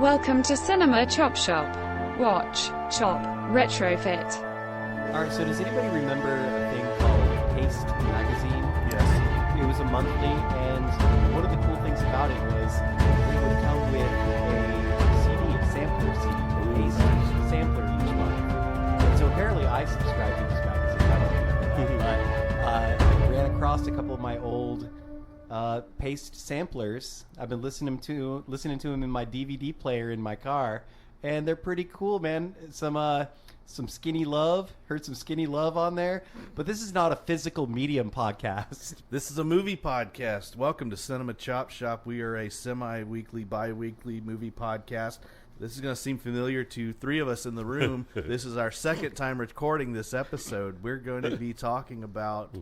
Welcome to Cinema Chop Shop. Watch, chop, retrofit. Alright, so does anybody remember a thing called Taste magazine? Yes. It was a monthly, and one of the cool things about it was it would come with a CD, a sampler CD, a sampler each month. And so apparently I subscribed to this magazine. I don't remember that, but I ran across a couple of my old paste samplers. I've been listening to them in my DVD player in my car, and they're pretty cool, man. Some Skinny Love. Heard some Skinny Love on there. But this is not a physical medium podcast. This is a movie podcast. Welcome to Cinema Chop Shop. We are a semi-weekly, bi-weekly movie podcast. This is going to seem familiar to three of us in the room. This is our second time recording this episode. We're going to be talking about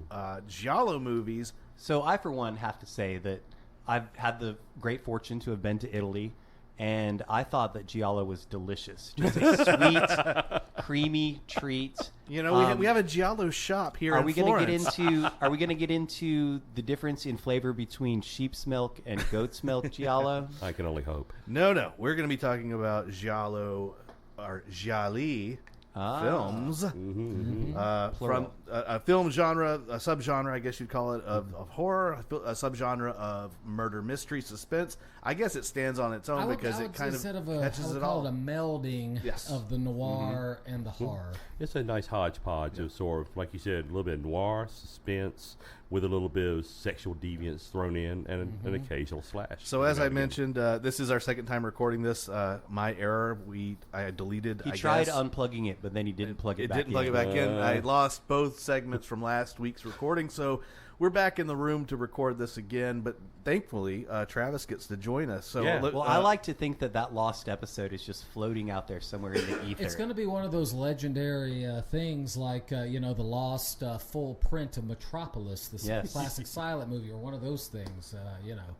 Giallo movies. So I, for one, have to say that I've had the great fortune to have been to Italy, and I thought that Giallo was delicious. Just a sweet, creamy treat. You know, we have a Giallo shop here in Florence. Are we going to get into the difference in flavor between sheep's milk and goat's milk Giallo? I can only hope. No. We're going to be talking about Giallo, or Gialli, films from a film genre, a subgenre, I guess you'd call it, of horror, a subgenre of murder, mystery, suspense. I guess it stands on its own because it kind of catches it all. A melding of the noir and the horror. It's a nice hodgepodge of sort of, like you said, a little bit of noir, suspense, with a little bit of sexual deviance thrown in, and an occasional slash. So as I mentioned, this is our second time recording this. My error, I deleted. He tried unplugging it, but then he didn't plug it back in. Didn't plug it back in. I lost both segments from last week's recording, so we're back in the room to record this again. But thankfully, Travis gets to join us. So yeah. Well, I like to think that lost episode is just floating out there somewhere in the ether. It's going to be one of those legendary things like, the lost full print of Metropolis, this classic silent movie, or one of those things,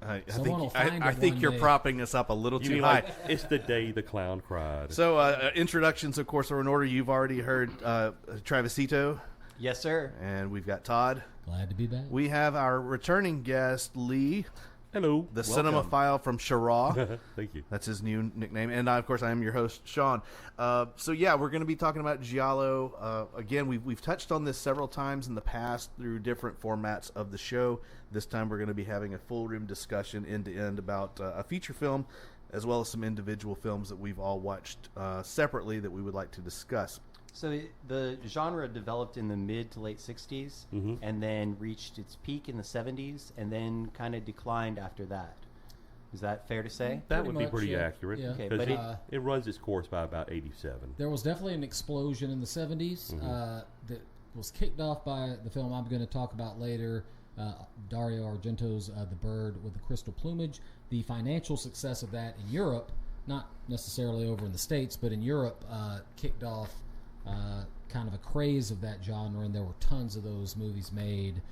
I think you're propping us up a little too high. Like, it's the day the clown cried. So introductions, of course, are in order. You've already heard Travisito. Yes, sir. And we've got Todd. Glad to be back. We have our returning guest, Lee. Hello. The cinemaphile from Shara. Thank you. That's his new nickname. And, of course, I am your host, Shawn. We're going to be talking about Giallo. Again, we've touched on this several times in the past through different formats of the show. This time we're going to be having a full-room discussion end-to-end about a feature film as well as some individual films that we've all watched separately that we would like to discuss. So the genre developed in the mid to late 60s and then reached its peak in the 70s and then kind of declined after that. Is that fair to say? That would be pretty accurate. Yeah. Okay, Because but it runs its course by about 87. There was definitely an explosion in the 70s that was kicked off by the film I'm going to talk about later, Dario Argento's The Bird with the Crystal Plumage. The financial success of that in Europe, not necessarily over in the States, but in Europe, kicked off kind of a craze of that genre, and there were tons of those movies made,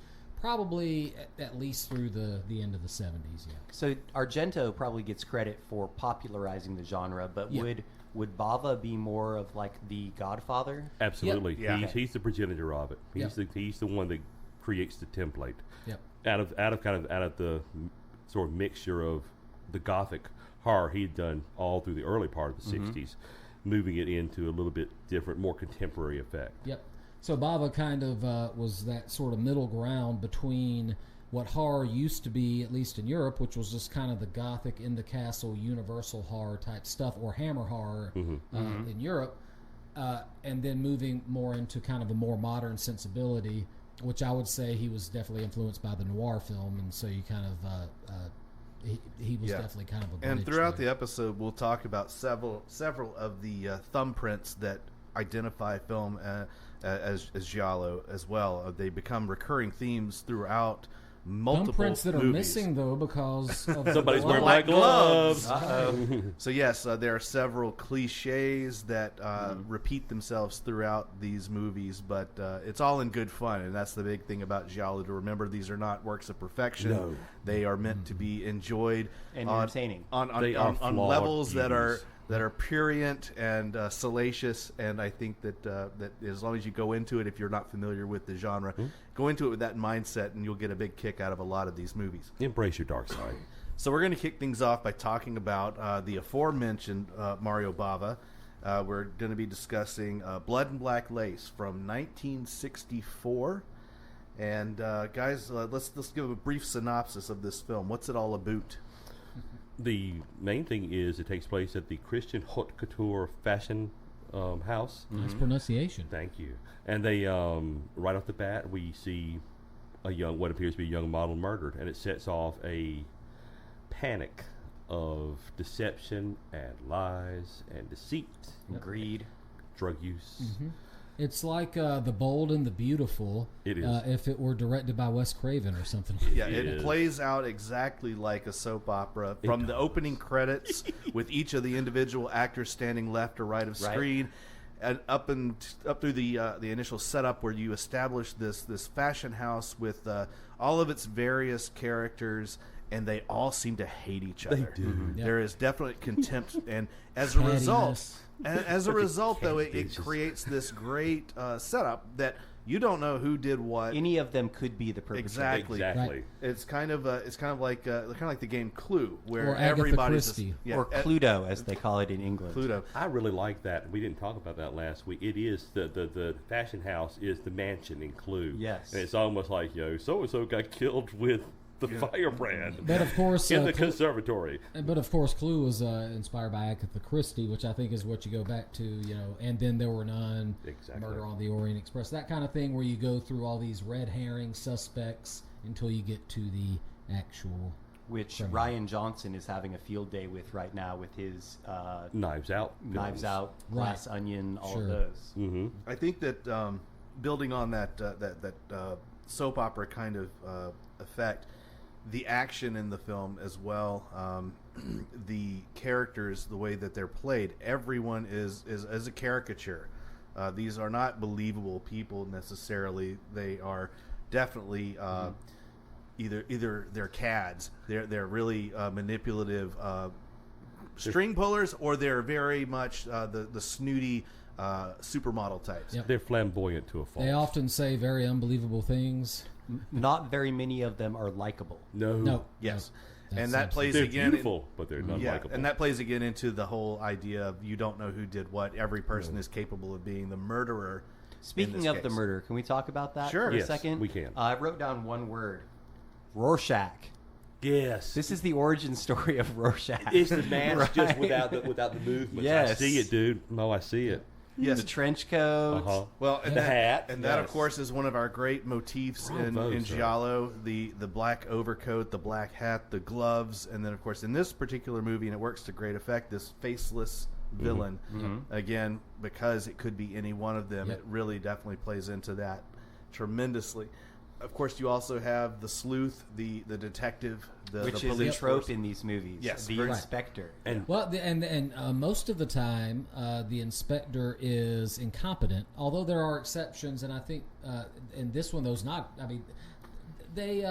probably at least through the end of the 70s. Yeah. So Argento probably gets credit for popularizing the genre, but would Bava be more of like the Godfather? Absolutely. Yep. Yeah. He's the progenitor of it. He's the one that creates the template. Yep. Out of the sort of mixture of the Gothic horror he'd done all through the early part of the 60s. Moving it into a little bit different, more contemporary effect. Yep. So Bava kind of was that sort of middle ground between what horror used to be, at least in Europe, which was just kind of the Gothic, in the castle, universal horror type stuff, or Hammer horror in Europe, and then moving more into kind of a more modern sensibility, which I would say he was definitely influenced by the noir film, and so you kind of... He was definitely kind of a bridge. And throughout the episode, we'll talk about several of the thumbprints that identify film as Giallo as well. They become recurring themes throughout multiple thumbprints that movies. Are missing, though, because of Somebody's wearing my gloves. So, yes, there are several cliches that repeat themselves throughout these movies, but it's all in good fun, and that's the big thing about Giallo, to remember these are not works of perfection. No. They are meant to be enjoyed And entertaining. on levels that are prurient and salacious, and I think that as long as you go into it, if you're not familiar with the genre, go into it with that mindset, and you'll get a big kick out of a lot of these movies. Embrace your dark side. So we're going to kick things off by talking about the aforementioned Mario Bava. We're going to be discussing Blood and Black Lace from 1964. And guys, let's give a brief synopsis of this film. What's it all about? The main thing is it takes place at the Christian haute couture fashion house. Nice pronunciation. Thank you. And they, right off the bat, we see what appears to be a young model murdered, and it sets off a panic of deception and lies and deceit, Greed. drug use. It's like The Bold and the Beautiful. It is. If it were directed by Wes Craven or something. Yeah, It it is. plays out exactly like a soap opera from the opening credits with each of the individual actors standing left or right of Right. screen, and up through the initial setup where you establish this fashion house with all of its various characters, and they all seem to hate each other. do. Yep. There is definite contempt, and as a result, Cattiness. though, it catfishes. creates this great setup that you don't know who did what. Any of them could be the perpetrator. Exactly. Exactly. Right. It's kind of like the game Clue, where Or Agatha everybody's Christie. Or Cluedo, as they call it in England. Cluedo. I really like that. We didn't talk about that last week. It is the fashion house is the mansion in Clue. Yes. And it's almost like, so and so got killed with the firebrand But of course, in the conservatory. But of course, Clue was inspired by Agatha Christie, which I think is what you go back to, and then there were none, Exactly. Murder on the Orient Express, that kind of thing, where you go through all these red herring suspects until you get to the actual. Which Criminal. Ryan Johnson is having a field day with right now with his Knives Out. Knives Out, Glass Onion, all Sure. of those. Mm-hmm. I think that building on that soap opera kind of effect, the action in the film as well, the characters, the way that they're played, everyone is a caricature. These are not believable people necessarily. They are definitely either they're cads, they're really manipulative string pullers, or they're very much the snooty supermodel types. Yep. They're flamboyant to a fault. They often say very unbelievable things. Not very many of them are likable. No. Yes. No, And that's that plays They're again. beautiful, but they're not Yeah, likable. and that plays again into the whole idea of you don't know who did what. Every person is capable of being the murderer. in Speaking this of the case. murder, can we talk about that Sure. for a Yes, second? we can. I wrote down one word. Rorschach. Yes. This is the origin story of Rorschach. It's the mask just Right? without the movement. Yes. I see it, dude. No, I see it. Yes. The trench coat. Uh-huh. Well, and The that, hat. and that, of Yes. course, is one of our great motifs in Bravo, sir. Giallo. The black overcoat, the black hat, the gloves, and then, of course, in this particular movie, and it works to great effect, this faceless villain. Again, because it could be any one of them, Yep. it really definitely plays into that tremendously. Of course, you also have the sleuth, the detective, Which the is a police trope force. in these movies. Yes, The very- inspector. And Well, and most of the time, the inspector is incompetent. Although there are exceptions, and I think in this one, those not. I mean, they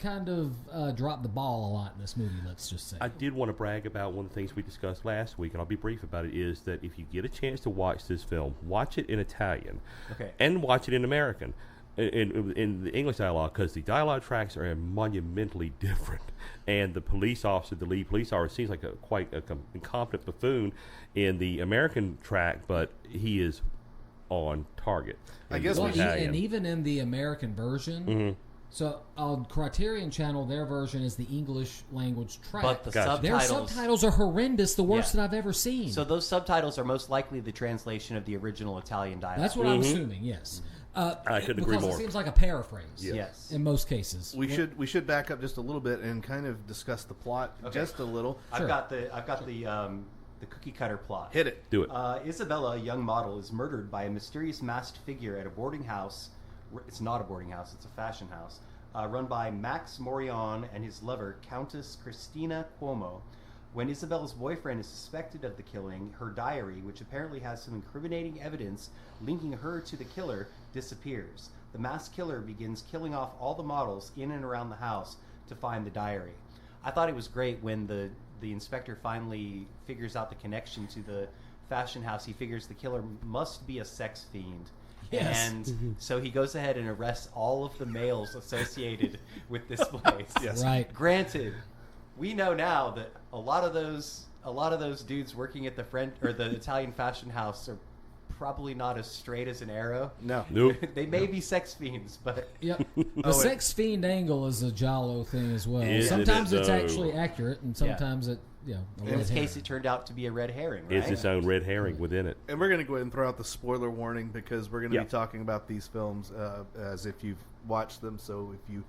kind of drop the ball a lot in this movie. Let's just say. I did want to brag about one of the things we discussed last week, and I'll be brief about it, is that if you get a chance to watch this film, watch it in Italian Okay. and watch it in American. In the English dialogue, because the dialogue tracks are monumentally different, and the police officer, the lead police officer, seems like quite a incompetent buffoon in the American track, but he is on target. I guess Well, we- Italian. and even in the American version, so on Criterion Channel, their version is the English language track. But the Gotcha. their subtitles. subtitles are horrendous, the worst Yeah. that I've ever seen. So those subtitles are most likely the translation of the original Italian dialect. That's what I'm assuming. Yes, I couldn't agree because more. it seems like a paraphrase. Yes. In most cases. We should back up just a little bit and kind of discuss the plot just a little. Sure. I've got the cookie cutter plot. Hit it. Do it. Isabella, a young model, is murdered by a mysterious masked figure at a boarding house. It's not a boarding house; it's a fashion house run by Max Morion and his lover, Countess Christina Cuomo. When Isabella's boyfriend is suspected of the killing, her diary, which apparently has some incriminating evidence linking her to the killer, disappears. The masked killer begins killing off all the models in and around the house to find the diary. I thought it was great when the inspector finally figures out the connection to the fashion house. He figures the killer must be a sex fiend. Yes. And so he goes ahead and arrests all of the males associated with this place. Yes. Right. Granted, we know now that a lot of those dudes working at the Italian fashion house are probably not as straight as an arrow. No. Nope. They may be sex fiends, but Yep. The sex fiend angle is a Giallo thing as well. Sometimes it's actually accurate, and sometimes it, in this case, it turned out to be a red herring. Right? It's its own red herring within it. And we're going to go ahead and throw out the spoiler warning because we're going to be talking about these films as if you've watched them. So if you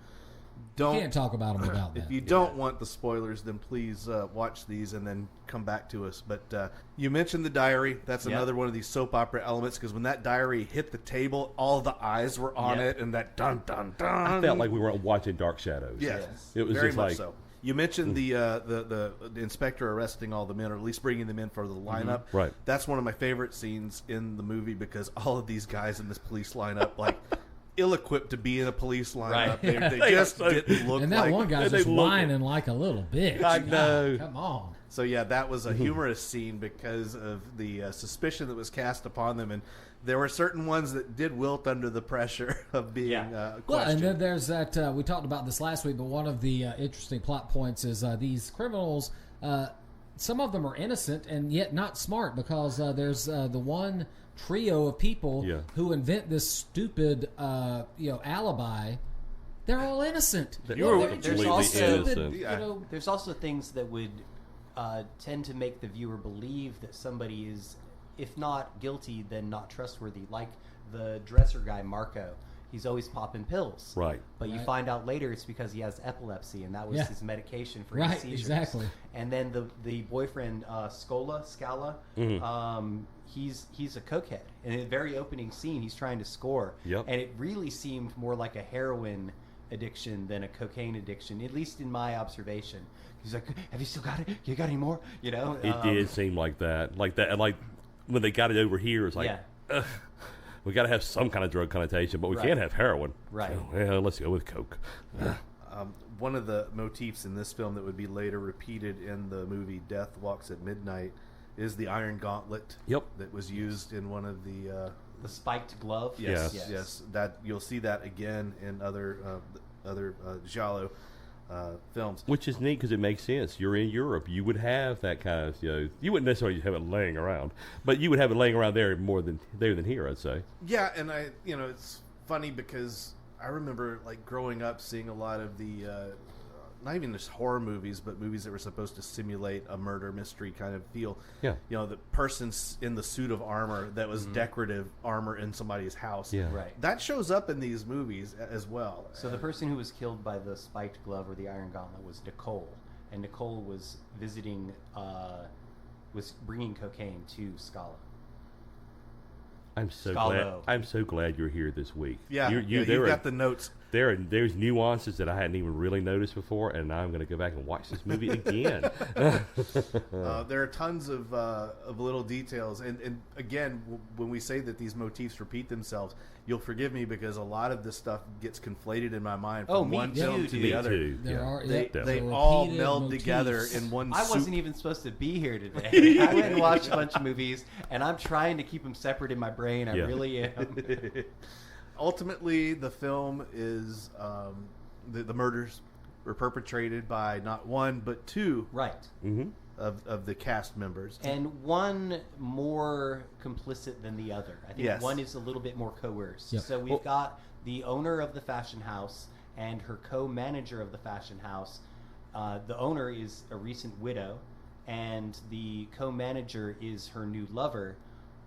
don't, you can't talk about them without that. If you don't want the spoilers, then please watch these and then come back to us. But you mentioned the diary. That's another one of these soap opera elements because when that diary hit the table, all the eyes were on it, and that dun dun dun. I felt like we were watching Dark Shadows. Yes. It was very just much like so. You mentioned the inspector arresting all the men, or at least bringing them in for the lineup. Right. That's one of my favorite scenes in the movie because all of these guys in this police lineup, like, ill-equipped to be in a police lineup. Right. They just didn't look like... And that one guy's just whining like a little bitch. I know. Come on. So, yeah, that was a humorous scene because of the suspicion that was cast upon them. And there were certain ones that did wilt under the pressure of being questioned. Well, and then there's that, we talked about this last week, but one of the interesting plot points is these criminals, some of them are innocent and yet not smart because there's the one trio of people who invent this stupid, alibi. They're all innocent. There's also innocent. There's also things that would tend to make the viewer believe that somebody is, if not guilty, then not trustworthy. Like the dresser guy, Marco. He's always popping pills. Right. But you find out later it's because he has epilepsy, and that was his medication for his seizures. Exactly. And then the boyfriend, Scala, he's a cokehead. In the very opening scene, he's trying to score. Yep. And it really seemed more like a heroin addiction than a cocaine addiction, at least in my observation. He's like, "Have you still got it? You got any more?" It did seem like that. Like that. And like when they got it over here, it's like, we got to have some kind of drug connotation, but we can't have heroin. Right. So, well, let's go with coke. One of the motifs in this film that would be later repeated in the movie Death Walks at Midnight is the iron gauntlet. Yep. That was used in one of the spiked glove. Yes. That you'll see that again in other Giallo films. Which is neat because it makes sense. You're in Europe. You would have that kind of, you wouldn't necessarily have it laying around, but you would have it laying around there more than here, I'd say. Yeah, and it's funny because I remember like growing up seeing a lot of the not even just horror movies, but movies that were supposed to simulate a murder mystery kind of feel. Yeah. The person's in the suit of armor that was decorative armor in somebody's house. Yeah. Right. That shows up in these movies as well. So the person who was killed by the spiked glove or the iron gauntlet was Nicole, and Nicole was visiting, was bringing cocaine to Scala. I'm so Scalo. glad. I'm so glad you're here this week. Yeah, you've got the notes. There's nuances that I hadn't even really noticed before, and now I'm going to go back and watch this movie again. There are tons of little details, and again, when we say that these motifs repeat themselves, you'll forgive me because a lot of this stuff gets conflated in my mind from one film to the other. They all meld motifs together in one. I wasn't even supposed to be here today. I went and watched a bunch of movies, and I'm trying to keep them separate in my brain. I really am. Ultimately, the film is the murders were perpetrated by not one but two of the cast members, and one more complicit than the other. I think one is a little bit more coerced. Yep. So we've got the owner of the fashion house and her co-manager of the fashion house. The owner is a recent widow, and the co-manager is her new lover,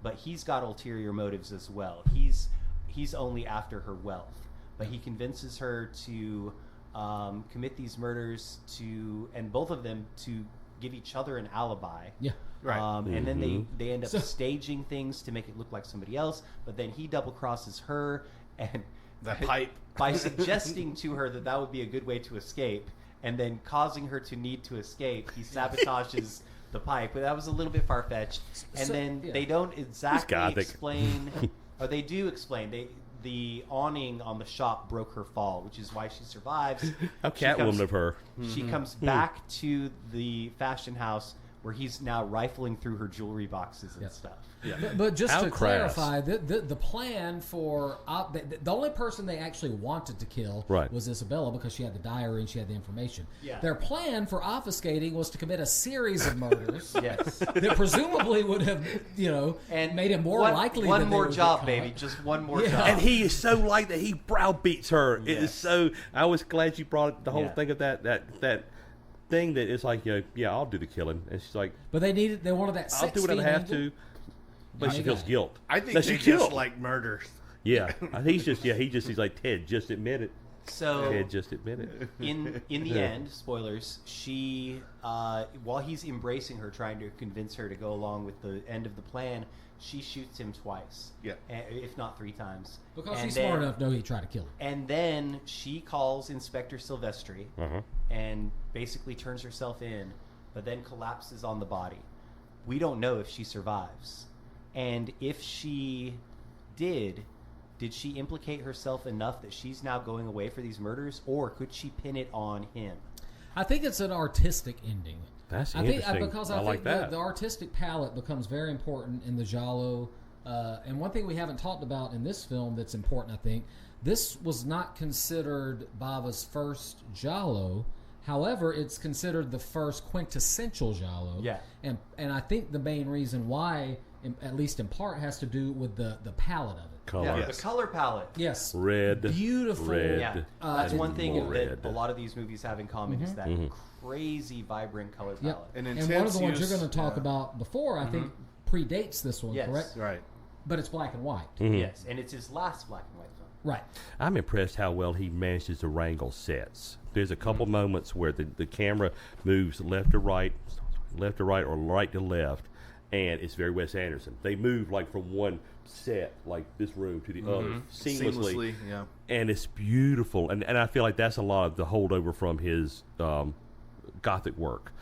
but he's got ulterior motives as well. He's only after her wealth, but he convinces her to commit these murders and both of them to give each other an alibi. Yeah. Right. And then they end up staging things to make it look like somebody else, but then he double crosses her and that pipe by suggesting to her that would be a good way to escape, and then causing her to need to escape, he sabotages the pipe. But that was a little bit far-fetched. And they don't exactly explain, or they do explain. The awning on the shop broke her fall, which is why she survives. How Catwoman of her. She comes back to the fashion house where he's now rifling through her jewelry boxes and stuff. Yeah. But just How to crass. clarify, the plan for the only person they actually wanted to kill Right. was Isabella because she had the diary and she had the information. Yeah. Their plan for obfuscating was to commit a series of murders Yes. that presumably would have, And made it more likely. One that they more would get job, caught. baby. Just one more Yeah. job. And he is so like that. He browbeats her. It is Yes. so. I was glad you brought the whole Yeah. thing of that thing that it's like, yeah, I'll do the killing, and she's like, But they wanted that. I'll do what I have to, but Yeah, she they feels got it. guilt. I think that they she just killed. like murders. Yeah, he's like Ted. Just admit it. So Ted, just admit it. in the end, spoilers, she while he's embracing her, trying to convince her to go along with the end of the plan, she shoots him twice. Yeah. If not 3 times. Because And she's then- smart enough to know he tried to kill her. And then she calls Inspector Silvestri Uh-huh. and basically turns herself in, but then collapses on the body. We don't know if she survives. And if she did she implicate herself enough that she's now going away for these murders, or could she pin it on him? I think it's an artistic ending. That's I think interesting. because I I like think that. the artistic palette becomes very important in the Giallo. And one thing we haven't talked about in this film that's important, I think, this was not considered Bava's first Giallo. However, it's considered the first quintessential Giallo. Yeah. And I think the main reason why, at least in part, has to do with the palette of it. Color. Yeah, Yes. the color palette. Yes. Red. Beautiful. Red. Yeah, that's one thing more that red. a lot of these movies have in common is that crazy, vibrant color palette. Yep. An And one of the intense ones use- you're going to talk yeah. about before, I think, predates this one, Yes. correct? Right. But it's black and white. Yes, and it's his last black and white film. Right. I'm impressed how well he manages to wrangle sets. There's a couple moments where the camera moves left to right, or right to left, and it's very Wes Anderson. They move like from one set, like this room, to the other seamlessly. Yeah. And it's beautiful. And I feel like that's a lot of the holdover from his Gothic work.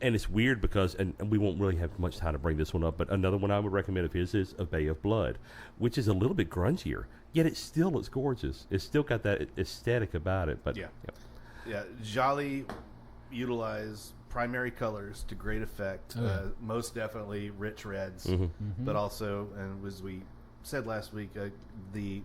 And it's weird because, and we won't really have much time to bring this one up, but another one I would recommend of his is A Bay of Blood, which is a little bit grungier, yet it still looks gorgeous. It's still got that aesthetic about it. But Yeah. Yeah, Jolly utilize primary colors to great effect. Oh, yeah. Most definitely rich reds, Mm-hmm. but also, and as we said last week, the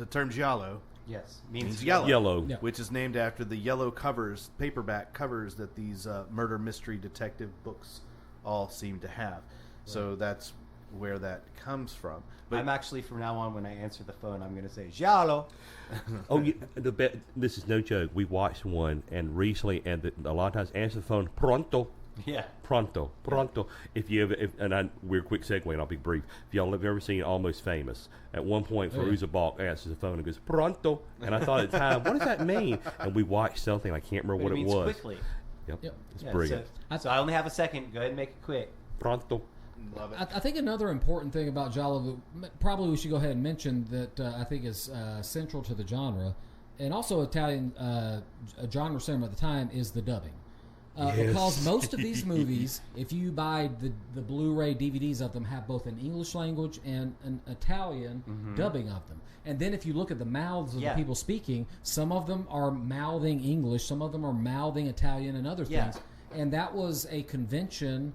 term Giallo Yes, means yellow, Yellow. Yeah. which is named after the yellow covers, paperback covers that these murder mystery detective books all seem to have. So that's where that comes from. But I'm actually, from now on, when I answer the phone, I'm going to say, Giallo. Oh, yeah, this is no joke. We watched one, and recently, and a lot of times answer the phone, pronto. Yeah. Pronto. If you ever, we're quick segue, and I'll be brief. If y'all have ever seen Almost Famous, at one point, Fairuza Balk answers the phone and goes, pronto. And I thought at the time, what does that mean? And we watched something, I can't remember But what it it means was. quickly. Yep. Yep. It's Yeah, brilliant. So I only have a second. Go ahead and make it quick. Pronto. love it. I think another important thing about Giallo that probably we should go ahead and mention that I think is central to the genre, and also Italian genre cinema at the time, is the dubbing. Because most of these movies, if you buy the Blu-ray DVDs of them, have both an English language and an Italian dubbing of them. And then if you look at the mouths of the people speaking, some of them are mouthing English, some of them are mouthing Italian and other things. And that was a convention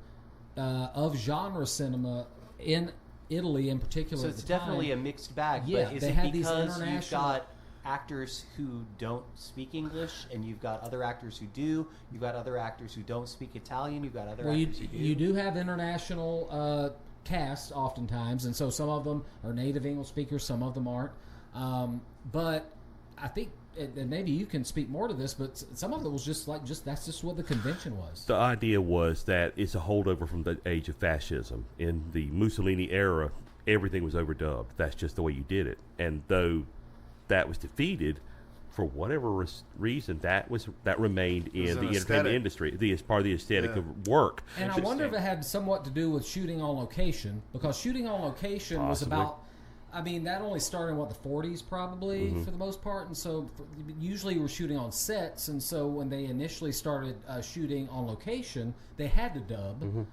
of genre cinema in Italy in particular. So at it's the time. definitely a mixed bag. Yeah, but is they it had these because you've international- got actors who don't speak English, and you've got other actors who do? You've got other actors who don't speak Italian. You've got other Well, actors who do. you do have international casts oftentimes, and so some of them are native English speakers, some of them aren't. But I think, and maybe you can speak more to this, but some of it was just that's just what the convention was. The idea was that it's a holdover from the age of fascism. In the Mussolini era, everything was overdubbed. That's just the way you did it. And though that was defeated, for whatever reason, that remained in an the entertainment aesthetic. industry. As part of the aesthetic of work. And I wonder if it had somewhat to do with shooting on location, because shooting on location was Possibly. about, I mean, that only started in, the 40s probably, for the most part, and so usually we're shooting on sets, and so when they initially started shooting on location, they had to dub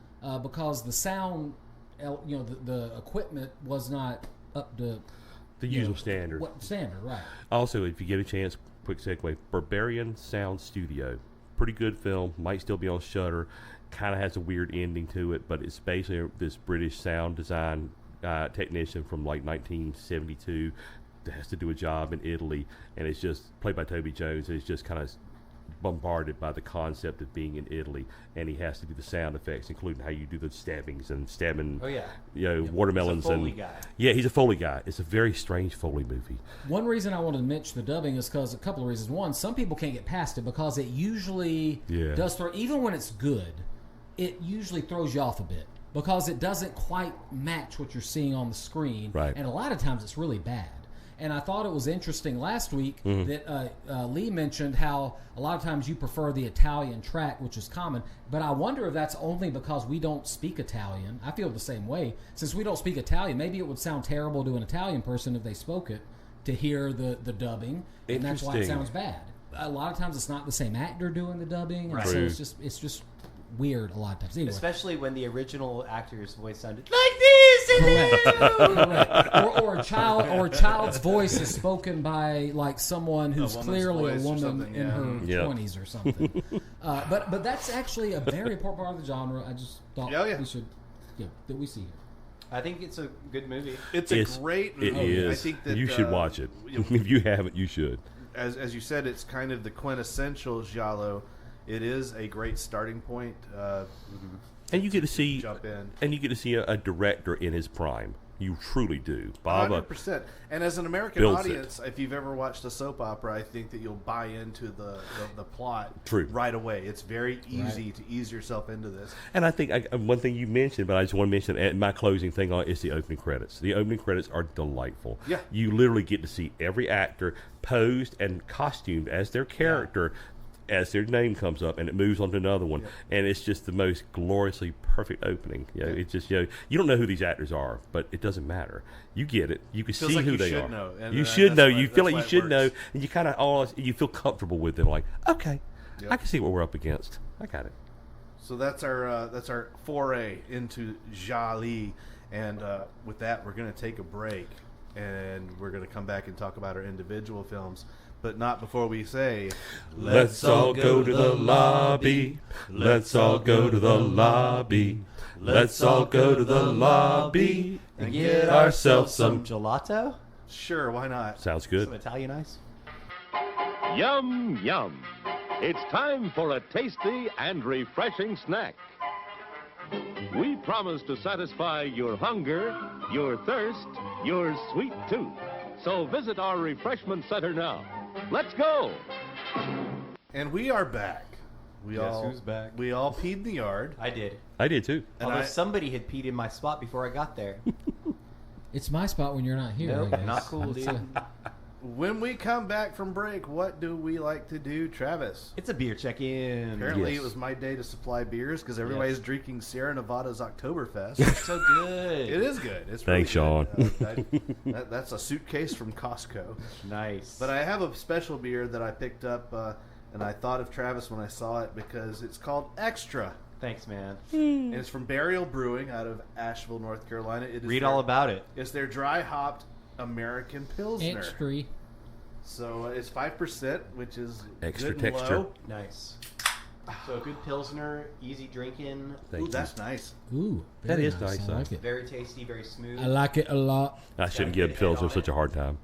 because the sound, the equipment was not up to The usual standard. What standard, right? Also, if you get a chance, quick segue, Barbarian Sound Studio. pretty good film. Might still be on Shudder. Kind of has a weird ending to it, but it's basically this British sound design technician from like 1972 that has to do a job in Italy, and it's just played by Toby Jones. And it's just kind of bombarded by the concept of being in Italy, and he has to do the sound effects, including how you do the stabbings and stabbing, watermelons. He's a Foley and guy. Yeah, he's a Foley guy. It's a very strange Foley movie. One reason I wanted to mention the dubbing is because a couple of reasons. One, some people can't get past it because it usually does throw, even when it's good, it usually throws you off a bit because it doesn't quite match what you're seeing on the screen. Right. And a lot of times it's really bad. And I thought it was interesting last week that Lee mentioned how a lot of times you prefer the Italian track, which is common. But I wonder if that's only because we don't speak Italian. I feel the same way. Since we don't speak Italian, maybe it would sound terrible to an Italian person if they spoke it to hear the dubbing. And that's why it sounds bad. A lot of times it's not the same actor doing the dubbing. And so it's just weird a lot of times. Anyway. Especially when the original actor's voice sounded like this. Correct. Or a child's voice is spoken by like someone who's clearly a woman in her 20s or something. But that's actually a very important part of the genre. I just thought we should that we see here. I think it's a good movie. It's a great movie. It is. I think that you should watch it. If you haven't, you should. As you said, it's kind of the quintessential Giallo. It is a great starting point. And you get to see, jump in. And you get to see a director in his prime. You truly do, Bob. 100%. And as an American audience, if you've ever watched a soap opera, I think that you'll buy into the plot right away. It's very easy to ease yourself into this. And I think one thing you mentioned, but I just want to mention at my closing thing on is the opening credits. The opening credits are delightful. Yeah. You literally get to see every actor posed and costumed as their character. As their name comes up and it moves on to another one, and it's just the most gloriously perfect opening. It's just you don't know who these actors are, but it doesn't matter. You get it. You can see who they are. You should know. You feel like you should know, and you kind of you feel comfortable with them. Like, okay, I can see what we're up against. I got it. So that's our foray into Giallo, and with that, we're going to take a break, and we're going to come back and talk about our individual films. But not before we say, let's all go to the lobby. Let's all go to the lobby. Let's all go to the lobby and get ourselves some gelato. Sure, why not? Sounds good. Some Italian ice. Yum, yum. It's time for a tasty and refreshing snack. We promise to satisfy your hunger, your thirst, your sweet tooth. So visit our refreshment center now. Let's go! And we are back. Who's back? We all peed in the yard. I did. I did too. Although somebody had peed in my spot before I got there. It's my spot when you're not here. Nope, I guess. not cool, dude. When we come back from break, what do we like to do, Travis? It's a beer check-in. Apparently, it was my day to supply beers because everybody's drinking Sierra Nevada's Oktoberfest. It's so good. It is good. It's Thanks, really Shawn. good. That's a suitcase from Costco. Nice. But I have a special beer that I picked up, and I thought of Travis when I saw it because it's called Extra. Thanks, man. And it's from Burial Brewing out of Asheville, North Carolina. Read all about it. It's their dry hopped American Pilsner. Extra. So it's 5%, which is Extra good and texture. low. Nice. So a good Pilsner, easy drinking. Ooh, that's nice. Ooh, That very is nice, I though. like it. Very tasty, very smooth. I like it a lot. I shouldn't got a give good Pilsner head on such it. a hard time.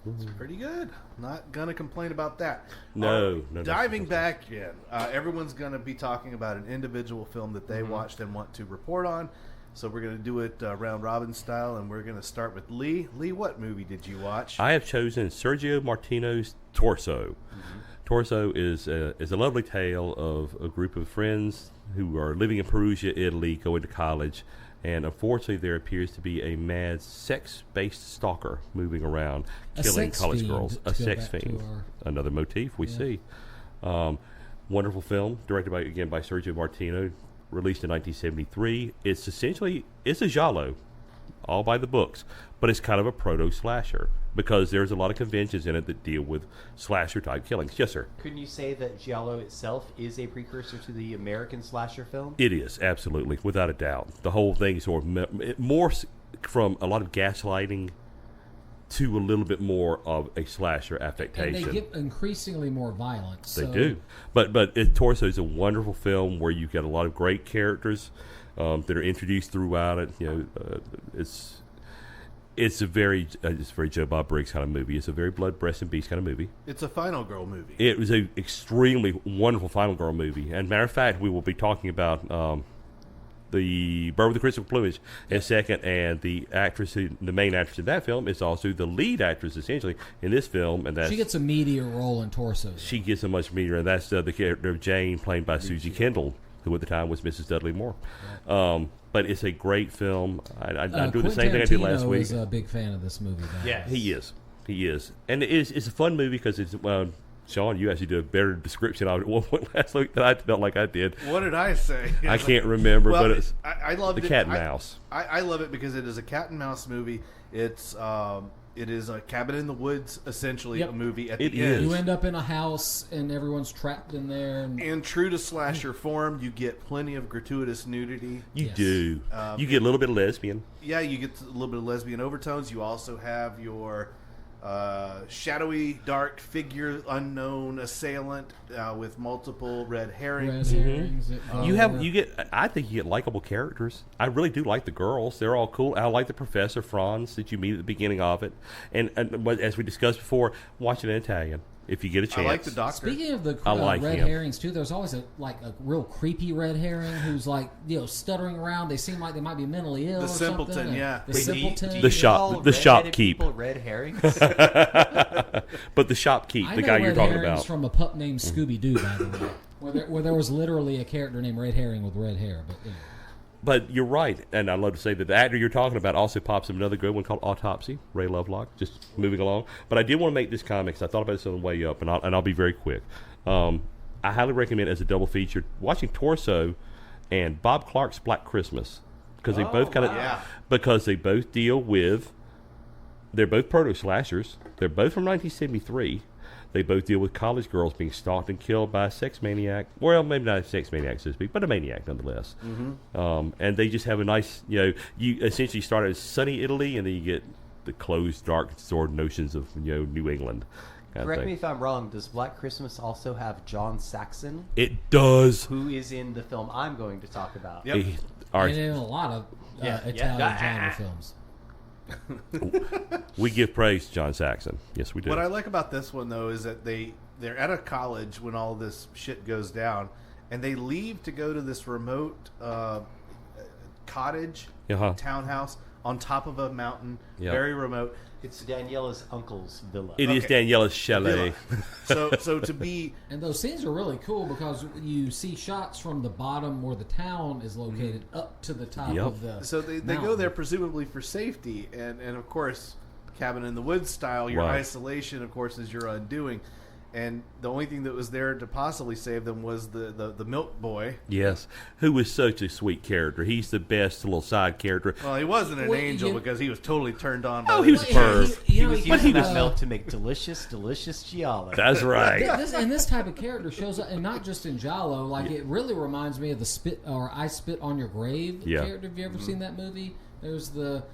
It's pretty good. Not going to complain about that. No. Diving back in, everyone's going to be talking about an individual film that they watched and want to report on. So we're going to do it round robin style, and we're going to start with Lee. Lee, what movie did you watch? I have chosen Sergio Martino's Torso. Torso is a lovely tale of a group of friends who are living in Perugia, Italy, going to college, and unfortunately there appears to be a mad sex-based stalker moving around, killing college girls. A sex fiend. Another motif we see. Wonderful film, directed by Sergio Martino, released in 1973. It's a Giallo, all by the books, but it's kind of a proto-slasher because there's a lot of conventions in it that deal with slasher-type killings. Yes, sir. Couldn't you say that Giallo itself is a precursor to the American slasher film? It is, absolutely, without a doubt. The whole thing is sort of more from a lot of gaslighting to a little bit more of a slasher affectation. And they get increasingly more violent. They do. But Torso is a wonderful film where you get a lot of great characters that are introduced throughout it. It's a very Joe Bob Briggs kind of movie. It's a very blood, breast, and beast kind of movie. It's a Final Girl movie. It was a extremely wonderful Final Girl movie. And matter of fact, we will be talking about the Bird with the Crystal Plumage in a second, and the main actress in that film is also the lead actress essentially in this film, and she gets a meteor role in Torso. She gets a much meteor, and that's the character of Jane, played by Susie Kendall, who at the time was Mrs. Dudley Moore. But it's a great film. I do the same thing I did last week. Is a big fan of this movie. Yes. He is, and it's a fun movie because it's. Shawn, you actually did a better description of it one point last week than I felt like I did. What did I say? I can't remember, well, but it's I loved the cat and mouse. I love it because it is a cat and mouse movie. It is a cabin in the woods, essentially, a movie at the end. You end up in a house and everyone's trapped in there. And true to slasher form, you get plenty of gratuitous nudity. You do. You get a little bit of lesbian. Yeah, you get a little bit of lesbian overtones. You also have your shadowy, dark figure, unknown assailant with multiple red herrings. I think you get likable characters. I really do like the girls. They're all cool. I like the Professor Franz that you meet at the beginning of it. And as we discussed before, watch it in Italian if you get a chance. I like the Doctor. Speaking of the like red him. herrings too, there's always a real creepy red herring who's stuttering around. They seem like they might be mentally ill. The or simpleton, something. yeah. The simpleton. The shopkeep. People red herrings. But the shopkeep, I the know guy you're red talking herrings about. from a pup named Scooby Doo, by the way, where there was literally a character named Red Herring with red hair. But anyway. But you're right, and I'd love to say that the actor you're talking about also pops up another good one called Autopsy, Ray Lovelock, just moving along. But I did want to make this comment because I thought about this on the way up, and I'll be very quick. I highly recommend as a double feature watching Torso and Bob Clark's Black Christmas because they both deal with, they're both proto-slashers. They're both from 1973. They both deal with college girls being stalked and killed by a sex maniac. Well, maybe not a sex maniac, so to speak, but a maniac nonetheless. Mm-hmm. And they just have a nice, you essentially start at sunny Italy, and then you get the closed, dark, sort of notions of, New England. Correct me if I'm wrong. Does Black Christmas also have John Saxon? It does. Who is in the film I'm going to talk about? Yep. And in a lot of Italian genre films. We give praise to John Saxon. Yes, we do. What I like about this one, though, is that they're at a college when all this shit goes down, and they leave to go to this remote cottage, townhouse on top of a mountain, very remote. It's Daniela's uncle's villa. It is Daniela's chalet. So to be... And those scenes are really cool because you see shots from the bottom where the town is located up to the top of the So they go there presumably for safety, and of course, cabin in the woods style, your isolation, of course, is your undoing. And the only thing that was there to possibly save them was the milk boy. Yes, who was such a sweet character. He's the best little side character. Well, he wasn't an angel because he was totally turned on by he was a perv. He was using that milk to make delicious Giallo. That's right. This type of character shows up, and not just in Giallo. Like it really reminds me of the Spit or I Spit on Your Grave character. Have you ever seen that movie? There's the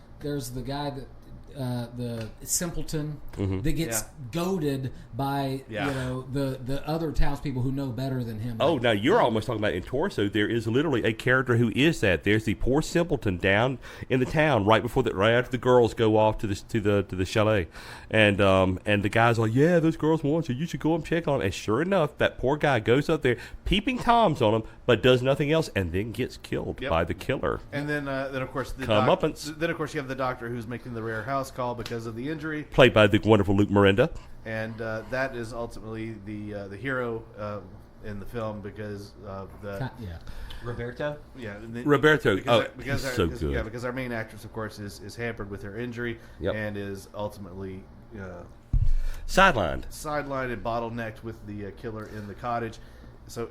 guy that. The simpleton that gets goaded by the other townspeople who know better than him. Oh, now you're almost talking about in Torso. There is literally a character who is that. There's the poor simpleton down in the town right after the girls go off to the chalet, and the guy's like, yeah, those girls want you. You should go and check on them. And sure enough, that poor guy goes up there, peeping toms on him, but does nothing else, and then gets killed by the killer. And then of course you have the doctor who's making the rare house call because of the injury, played by the wonderful Luke Miranda, and that is ultimately the hero in the film because of the Roberto. Roberto. Because so good. Yeah, because our main actress, of course, is hampered with her injury and is ultimately sidelined and bottlenecked with the killer in the cottage. So.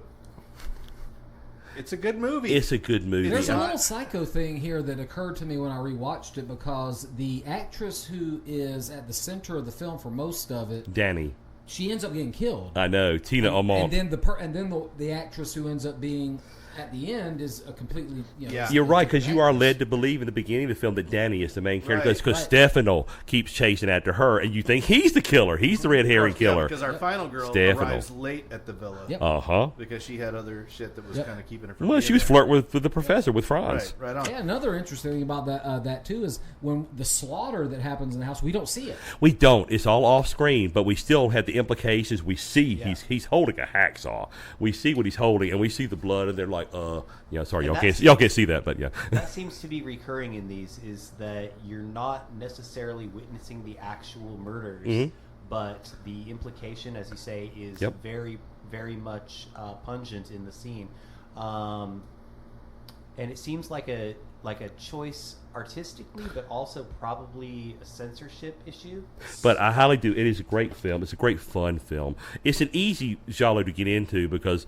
It's a good movie. There's a little psycho thing here that occurred to me when I rewatched it because the actress who is at the center of the film for most of it, Danny, she ends up getting killed. I know, Tina Amont. And then the actress who ends up being at the end is a completely Yeah. You're right, because you are led to believe in the beginning of the film that Danny is the main character, Right. because Right. Stefano keeps chasing after her, and you think he's the killer. He's the red herring Yeah, killer. because our final girl Stefano. arrives late at the villa. Yep. Because she had other shit that was Yep. kind of keeping her from Well, being she was there. flirting with the professor, with Franz. Right on. Yeah, another interesting thing about that too is when the slaughter that happens in the house, we don't see it. We don't. It's all off screen, but we still have the implications. We see Yeah. he's holding a hacksaw. We see what he's holding, and we see the blood, and they're like, sorry, And y'all can't see that, but yeah. That seems to be recurring in these, is that you're not necessarily witnessing the actual murders, Mhm. but the implication, as you say, is Yep. very, very much pungent in the scene. And it seems like a choice artistically, but also probably a censorship issue. But I highly do. It is a great film. It's a great fun film. It's an easy Giallo to get into because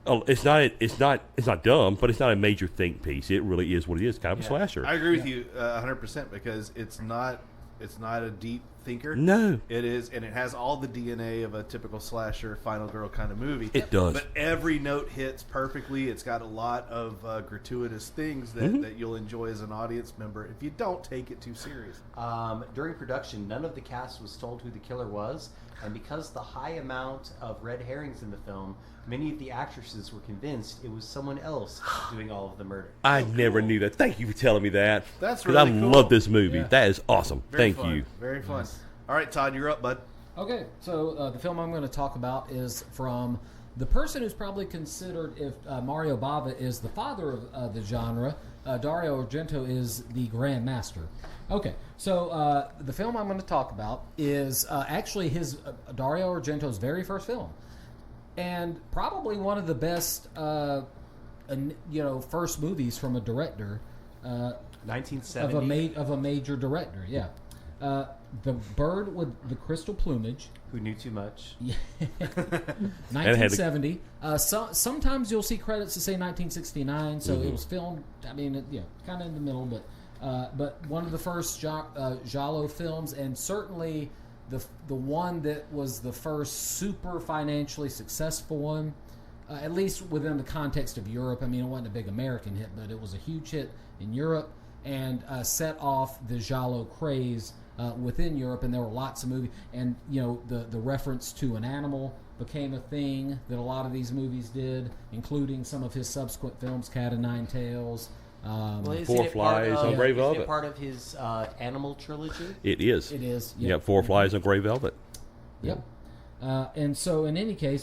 it's not dumb, but it's not a major think piece. It really is what it is, kind of a Yeah. slasher. I agree with you 100% because it's not a deep thinker. No. It is, and it has all the DNA of a typical slasher, final girl kind of movie. It does. But every note hits perfectly. It's got a lot of gratuitous things that you'll enjoy as an audience member if you don't take it too serious. During production, none of the cast was told who the killer was, and because the high amount of red herrings in the film, many of the actresses were convinced it was someone else doing all of the murder. I never knew that. Thank you for telling me that. That's 'Cause really I cool. love this movie. Yeah. That is awesome. Very Thank fun. you. Very fun. All right, Todd, you're up, bud. Okay, so the film I'm going to talk about is from the person who's probably considered, if Mario Bava is the father of the genre, Dario Argento is the Grand Master. Okay, so the film I'm going to talk about is actually his Dario Argento's very first film, and probably one of the best, first movies from a director. 1970. Of a major director, yeah. The Bird with the Crystal Plumage, Who knew too much? 1970. Sometimes you'll see credits to say 1969, so it was filmed. I mean, kind of in the middle, but one of the first Giallo films, and certainly the one that was the first super financially successful one, at least within the context of Europe. I mean, it wasn't a big American hit, but it was a huge hit in Europe and set off the Giallo craze within Europe. And there were lots of movies, and the reference to an animal became a thing that a lot of these movies did, including some of his subsequent films, Cat o' Nine Tails. Isn't Four it part Flies of- on Grey isn't Velvet. it part of his animal trilogy? It is. It is. Yeah, Four Flies on Grey Velvet. Yep. And so, in any case,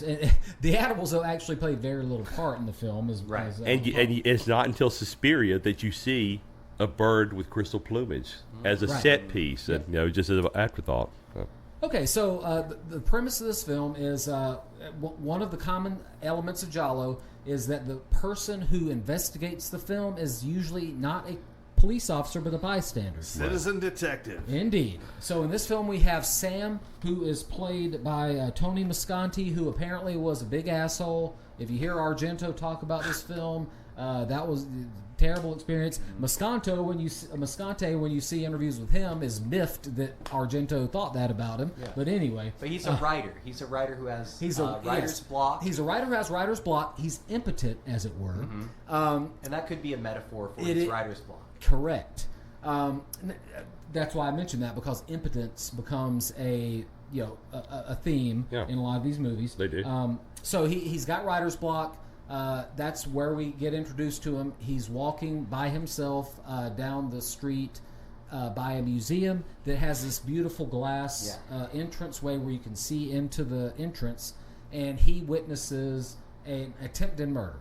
the animals actually played very little part in the film. Right. And it's not until Suspiria that you see a bird with crystal plumage as a Right. set piece, and, just as an afterthought. Okay, so the premise of this film is one of the common elements of Giallo is that the person who investigates the film is usually not a police officer but a bystander. Citizen detective. Indeed. So in this film we have Sam, who is played by Tony Musconti, who apparently was a big asshole. If you hear Argento talk about this film, that was a terrible experience. Musconte, when you see interviews with him, is miffed that Argento thought that about him. Yeah. But anyway, But he's a writer. He's a writer who has writer's yes. block. He's a writer who has writer's block. He's impotent, as it were. and that could be a metaphor for his writer's block. Correct. That's why I mentioned that, because impotence becomes a theme in a lot of these movies. They do. So he's got writer's block. That's where we get introduced to him. He's walking by himself down the street by a museum that has this beautiful glass entranceway where you can see into the entrance, and he witnesses an attempted murder.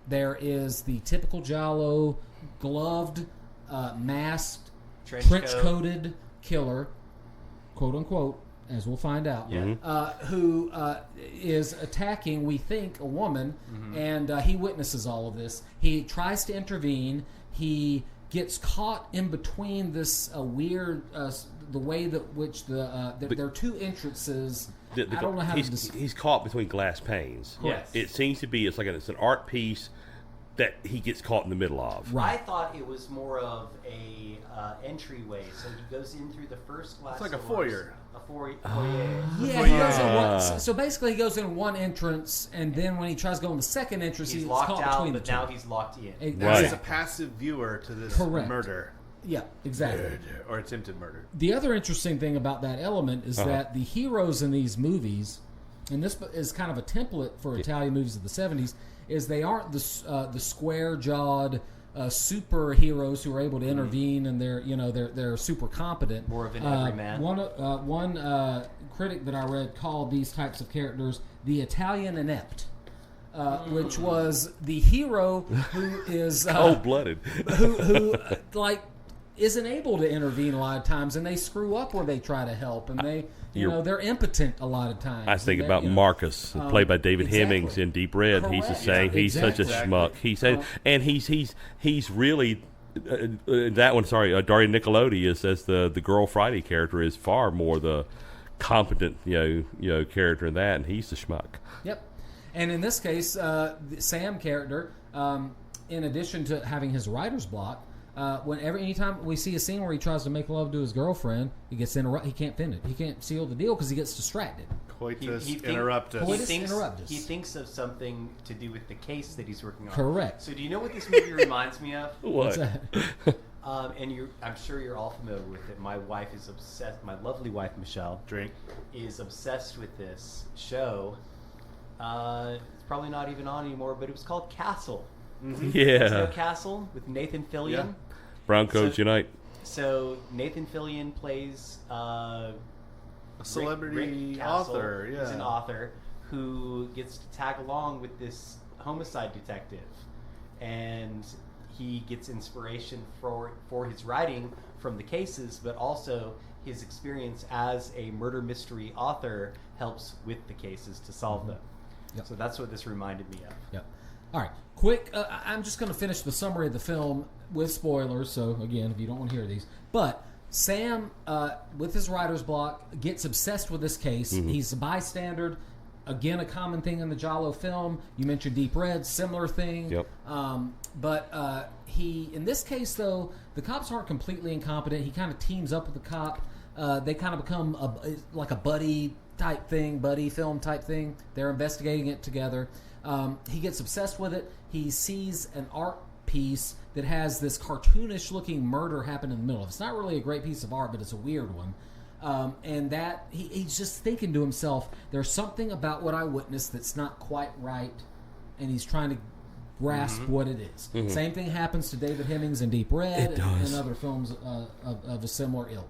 There is the typical Giallo gloved, masked, trench-coated killer, quote unquote, as we'll find out, who is attacking, we think, a woman, and he witnesses all of this. He tries to intervene. He gets caught in between this weird, the way that which there are two entrances. I don't know how to describe. He's caught between glass panes. Yes. It seems to be it's an art piece that he gets caught in the middle of. Right. I thought it was more of a entryway, so he goes in through the first glass It's like a doors, foyer. A foyer. Yeah, he goes in one, so basically he goes in one entrance, and then when he tries to go in the second entrance, He's he's locked caught out, between but the two. now he's locked in. Right. He's Exactly. a passive viewer to this Correct. murder. Yeah, exactly. Or attempted murder. The other interesting thing about that element is that the heroes in these movies, and this is kind of a template for Italian movies of the 70s, is they aren't the square-jawed superheroes who are able to intervene, and they're super competent. More of an everyman. One critic that I read called these types of characters the Italian inept. Which was the hero who is cold-blooded, who isn't able to intervene a lot of times, and they screw up where they try to help, and they're impotent a lot I was thinking about Marcus, played by David Hemmings in Deep Red. Correct. He's the same. He's such a schmuck. He said, and he's really that one. Sorry, Daria Nicolodi is as the Girl Friday character is far more the competent character in that, and he's the schmuck. Yep. And in this case, the Sam character, in addition to having his writer's block, anytime we see a scene where he tries to make love to his girlfriend, he gets interrupted. He can't finish. He can't seal the deal because he gets distracted. Coitus He interruptus. Interruptus. He thinks of something to do with the case that he's working on. Correct. So do you know what this movie reminds me of? What's What? that? I'm sure you're all familiar with it. My wife is obsessed. My lovely wife Michelle is obsessed with this show. It's probably not even on anymore, but it was called Castle. Mm-hmm. You guys know Yeah, Castle with Nathan Fillion. Yeah. Broncos So- unite. So Nathan Fillion plays A celebrity Rick Castle. author. Yeah. He's an author who gets to tag along with this homicide detective, and he gets inspiration for his writing from the cases, but also his experience as a murder mystery author helps with the cases to solve them. Yep. So that's what this reminded me of. Yep. All right. Quick, I'm just going to finish the summary of the film with spoilers. So, again, if you don't want to hear these. But Sam, with his writer's block, gets obsessed with this case. He's a bystander. Again, a common thing in the Giallo film. You mentioned Deep Red, similar thing. Yep. But he, in this case, though, the cops aren't completely incompetent. He kind of teams up with the cop. They kind of become like a buddy film type thing. They're investigating it together. He gets obsessed with it. He sees an art piece that has this cartoonish looking murder happen in the middle of it. It's not really a great piece of art, but it's a weird one. And that he's just thinking to himself, there's something about what I witnessed that's not quite right, and he's trying to grasp what it is. Same thing happens to David Hemmings in Deep Red and other films of a similar ilk.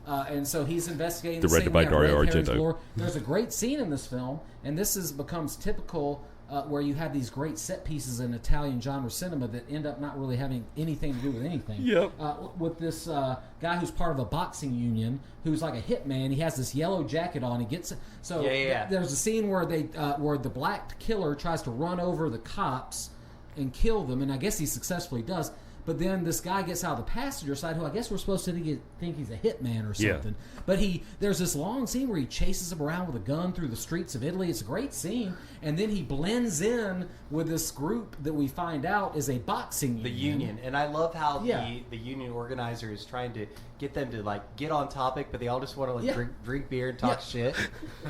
And so he's investigating. Directed by Dario Argento. There's a great scene in this film, and this becomes typical. Where you have these great set pieces in Italian genre cinema that end up not really having anything to do with anything. Yep. With this guy who's part of a boxing union, who's like a hitman. He has this yellow jacket on. He gets there's a scene where where the black killer tries to run over the cops and kill them, and I guess he successfully does. But then this guy gets out of the passenger side, who I guess we're supposed to think he's a hitman or something. Yeah. But there's this long scene where he chases him around with a gun through the streets of Italy. It's a great scene. And then he blends in with this group that we find out is a boxing union. The union. And I love how the union organizer is trying to get them to get on topic, but they all just want to drink beer and talk shit.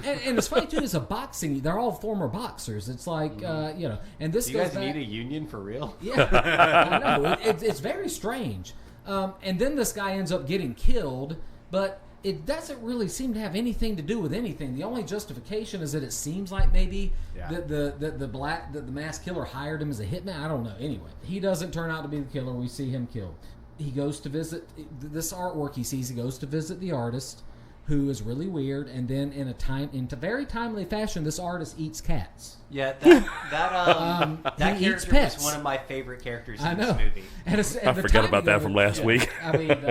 And it's funny too, it's a boxing. They're all former boxers. It's like and this. Do you guys need a union for real? Yeah, I know. It's very strange. And then this guy ends up getting killed, but it doesn't really seem to have anything to do with anything. The only justification is that it seems like maybe the masked killer hired him as a hitman. I don't know. Anyway, he doesn't turn out to be the killer. We see him killed. He goes to visit this artwork he sees. He goes to visit the artist, who is really weird, and then in very timely fashion, this artist eats cats. Yeah, that character pets. was one of my favorite characters I in know. this movie. I forgot about that from last week. I mean,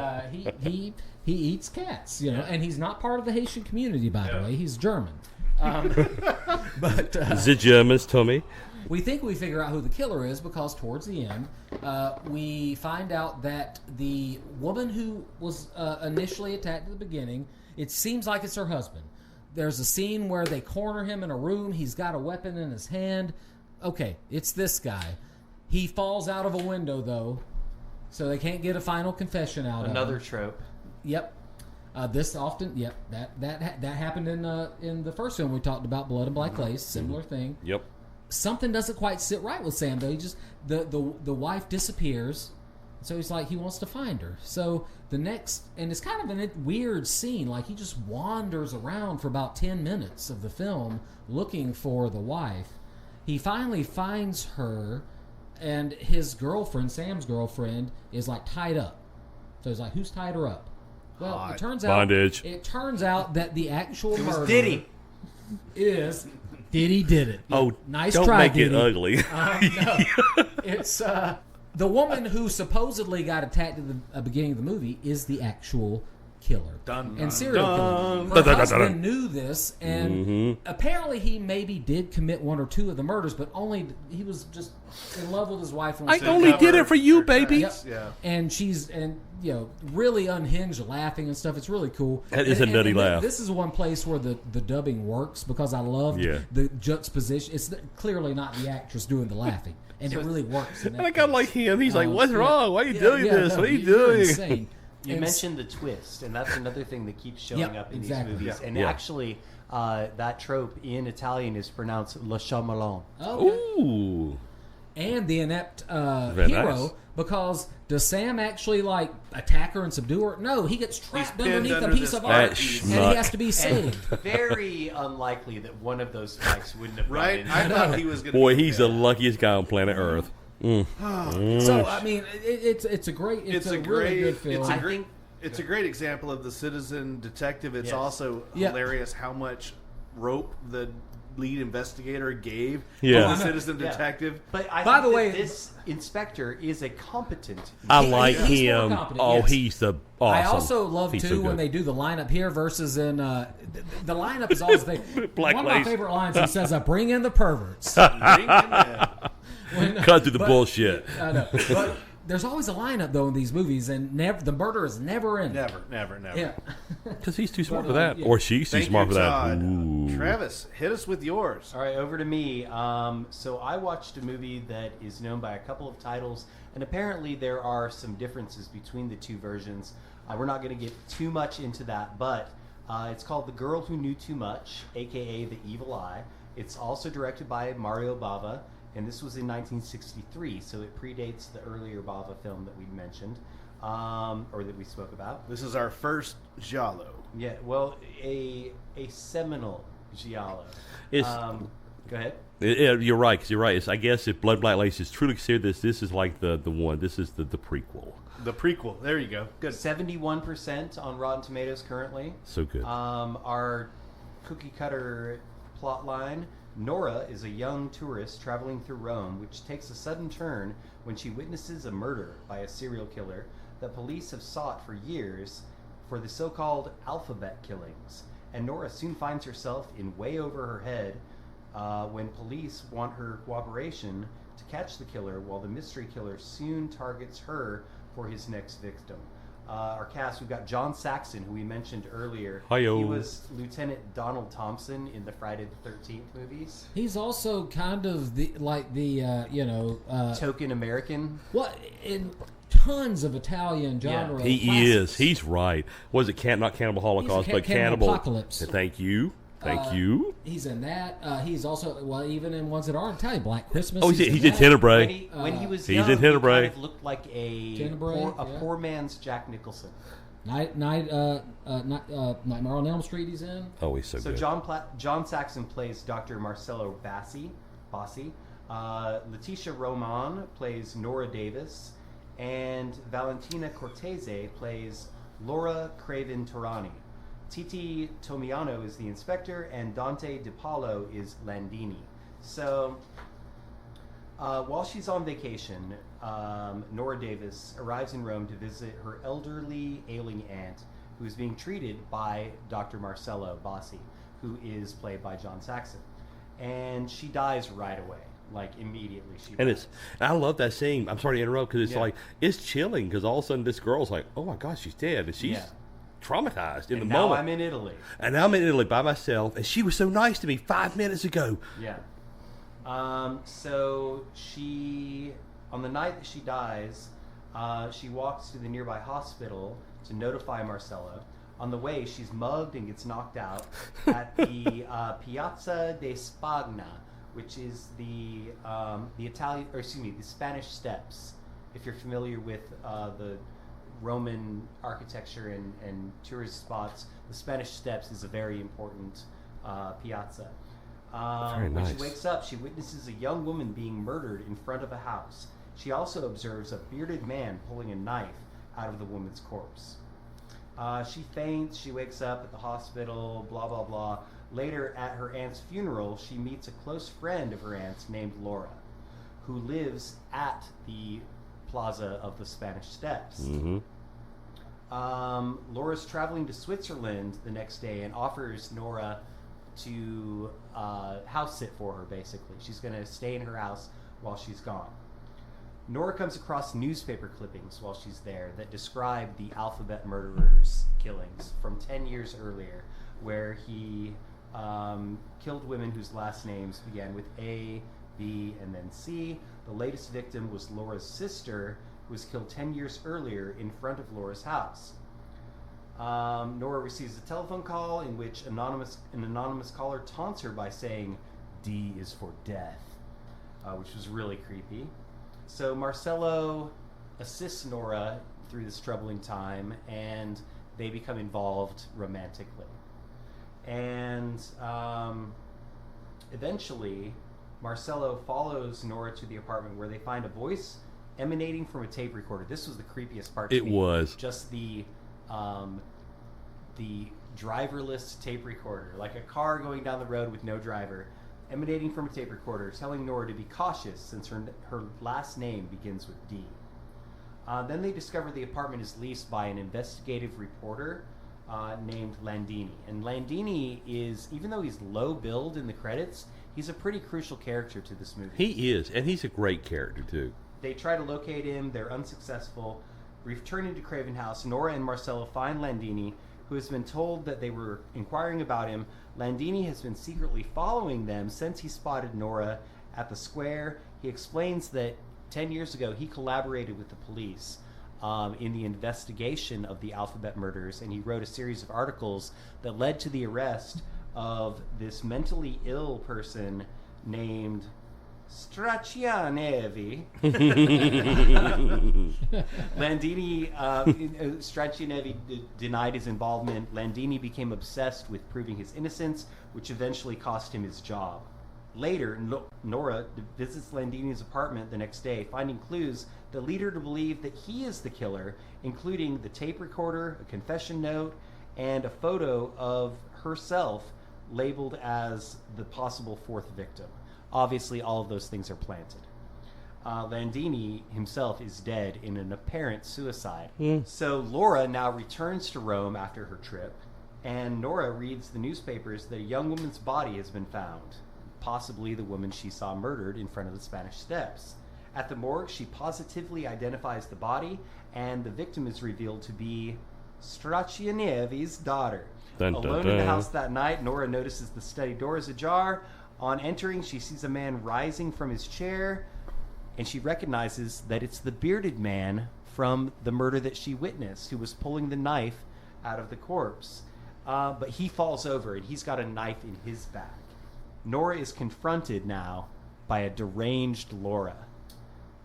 he eats cats, and he's not part of the Haitian community, by the way. He's German. But The Germans, Tommy. we think we figure out who the killer is because towards the end, we find out that the woman who was initially attacked at the beginning, it seems like it's her husband. There's a scene where they corner him in a room. He's got a weapon in his hand. Okay, it's this guy. He falls out of a window, though, so they can't get a final confession out of him. Another trope. Yep. This often, that happened in the first film we talked about, Blood and Black Lace. Similar thing. Yep. Something doesn't quite sit right with Sam though. He just the wife disappears, so he's like he wants to find her. So the next, and it's kind of a weird scene. Like he just wanders around for about 10 minutes of the film looking for the wife. He finally finds her, and his girlfriend, Sam's girlfriend, is like tied up. So he's like, "Who's tied her up?" Well, Hot. it turns out Bondage. It turns out that the actual It was murderer Diddy. is Diddy did it. Oh, nice don't try, make Diddy. it ugly. No, it's the woman who supposedly got attacked at the beginning of the movie is the actual killer. And serial killer. Her Dun, dun, husband dun, dun. knew this, and apparently he maybe did commit one or two of the murders, but only he was just in love with his wife. I only did it for you, baby. Yep. Yeah. And she's really unhinged, laughing and stuff. It's really cool. That is a nutty laugh. This is one place where the dubbing works because I loved the juxtaposition. It's clearly not the actress doing the laughing, and it really works. In that And I got case. like him. He's like, "What's Yeah. wrong? Why are you doing this? No, What are you you're doing?" Insane. You And mentioned the twist, and that's another thing that keeps showing Yep, up in exactly. these movies. Yeah. And Yeah. actually, that trope in Italian is pronounced le chamalon. Okay. Ooh. And the inept Very hero, nice. because does Sam actually like attack her and subdue her? No, he gets trapped pinned underneath a under piece this of art art, piece. and That he has to be saved. Very unlikely that one of those spikes wouldn't have gone Right? in. I thought he was going to Boy, he's the luckiest guy on planet Earth. So I mean, it's a great, it's a really good film. It's a great example of the citizen detective. It's Yes. also Yeah. hilarious how much rope the lead investigator gave Yeah. to Oh, the citizen Yeah. detective. But I By think the that way- this inspector is a competent. I like he's more him. competent, Oh, yes. he's the awesome. I also love He's too so when good. they do the lineup here versus in the lineup is always the Black one of my lace. favorite lines. He says, "Bring in the perverts." cut through the but- bullshit. I know, but there's always a lineup though in these movies, and the murder is never in. Never. Yeah. Because he's too smart But, for that, yeah. or she's too Thank smart you, for that. Todd. Ooh. Travis, hit us with yours. All right, over to me. So I watched a movie that is known by a couple of titles, and apparently there are some differences between the two versions. We're not going to get too much into that, but it's called The Girl Who Knew Too Much, aka The Evil Eye. It's also directed by Mario Bava, and this was in 1963, so it predates the earlier Bava film that we mentioned, or that we spoke about. This is our first Giallo. Yeah, well, a seminal Giallo. It's- Go ahead. You're right. 'Cause you're right. I guess if Blood Black Lace is truly considered this is like the one. This is the prequel. The prequel. There you go. Good. 71% on Rotten Tomatoes currently. So good. Our cookie cutter plot line: Nora is a young tourist traveling through Rome, which takes a sudden turn when she witnesses a murder by a serial killer that police have sought for years for the so-called alphabet killings. And Nora soon finds herself in way over her head when police want her cooperation to catch the killer, while the mystery killer soon targets her for his next victim. Our cast, we've got John Saxon, who we mentioned earlier. Hi-yo. He was Lieutenant Donald Thompson in the Friday the 13th movies. He's also kind of Token American. what in tons of Italian genre. He classics. is. He's right. Was it not Cannibal Holocaust, He's but Cannibal Cannibal Apocalypse. Thank you. Thank you. He's in that. He's also even in ones that aren't Italian. Black Christmas. Oh, he's in that. Tenebrae. When he was He's young, in he Tenebrae. kind of looked like Tenebrae, yeah. poor man's Jack Nicholson. Nightmare on Elm Street. He's in. Oh, he's so So good. John Saxon plays Dr. Marcello Bassi. Letitia Roman plays Nora Davis, and Valentina Cortese plays Laura Craven Torani. Titi Tomiano is the inspector, and Dante DiPaolo is Landini. So, while she's on vacation, Nora Davis arrives in Rome to visit her elderly, ailing aunt, who is being treated by Dr. Marcello Bassi, who is played by John Saxon. And she dies right away, like immediately. And I love that scene. I'm sorry to interrupt because it's Yeah. like it's chilling because all of a sudden this girl's like, oh my gosh, she's dead, and she's Yeah. traumatized in and the now moment. I'm in Italy. And I'm in Italy by myself, and she was so nice to me 5 minutes ago. Yeah. So she, on the night that she dies, she walks to the nearby hospital to notify Marcello. On the way, she's mugged and gets knocked out at the Piazza de Spagna, which is the Spanish Steps. If you're familiar with the Roman architecture and tourist spots, the Spanish Steps is a very important piazza. Very nice. When she wakes up, she witnesses a young woman being murdered in front of a house. She also observes a bearded man pulling a knife out of the woman's corpse. She faints, she wakes up at the hospital, blah, blah, blah. Later, at her aunt's funeral, she meets a close friend of her aunt's named Laura, who lives at the Plaza of the Spanish Steps. Mm-hmm. Laura's traveling to Switzerland the next day and offers Nora to house sit for her, basically. She's going to stay in her house while she's gone. Nora comes across newspaper clippings while she's there that describe the alphabet murderer's killings from 10 years earlier, where he killed women whose last names began with A, B, and then C. The latest victim was Laura's sister, who was killed 10 years earlier in front of Laura's house. Nora receives a telephone call in which an anonymous caller taunts her by saying, D is for death, which was really creepy. So Marcello assists Nora through this troubling time, and they become involved romantically. And eventually, Marcello follows Nora to the apartment where they find a voice emanating from a tape recorder. This was the creepiest part to me. It was. Just the driverless tape recorder, like a car going down the road with no driver, emanating from a tape recorder, telling Nora to be cautious since her last name begins with D. Then they discover the apartment is leased by an investigative reporter named Landini. And Landini is, even though he's low billed in the credits, he's a pretty crucial character to this movie. He is, and he's a great character, too. They try to locate him. They're unsuccessful. Returning to Craven House, Nora and Marcello find Landini, who has been told that they were inquiring about him. Landini has been secretly following them since he spotted Nora at the square. He explains that 10 years ago he collaborated with the police in the investigation of the alphabet murders, and he wrote a series of articles that led to the arrest of this mentally ill person named Straccianevi. Landini, Straccianevi denied his involvement. Landini became obsessed with proving his innocence, which eventually cost him his job. Later, Nora visits Landini's apartment the next day, finding clues that lead her to believe that he is the killer, including the tape recorder, a confession note, and a photo of herself labeled as the possible fourth victim. Obviously, all of those things are planted. Landini himself is dead in an apparent suicide. So Laura now returns to Rome after her trip, and Nora reads the newspapers that a young woman's body has been found, possibly the woman she saw murdered in front of the Spanish Steps. At the morgue, she positively identifies the body, and the victim is revealed to be Straccianevi's daughter. Dun, dun, Alone dun. in the house that night, Nora notices the study door is ajar. On entering, she sees a man rising from his chair, and she recognizes that it's the bearded man from the murder that she witnessed, who was pulling the knife out of the corpse. But he falls over, and he's got a knife in his back. Nora is confronted now by a deranged Laura,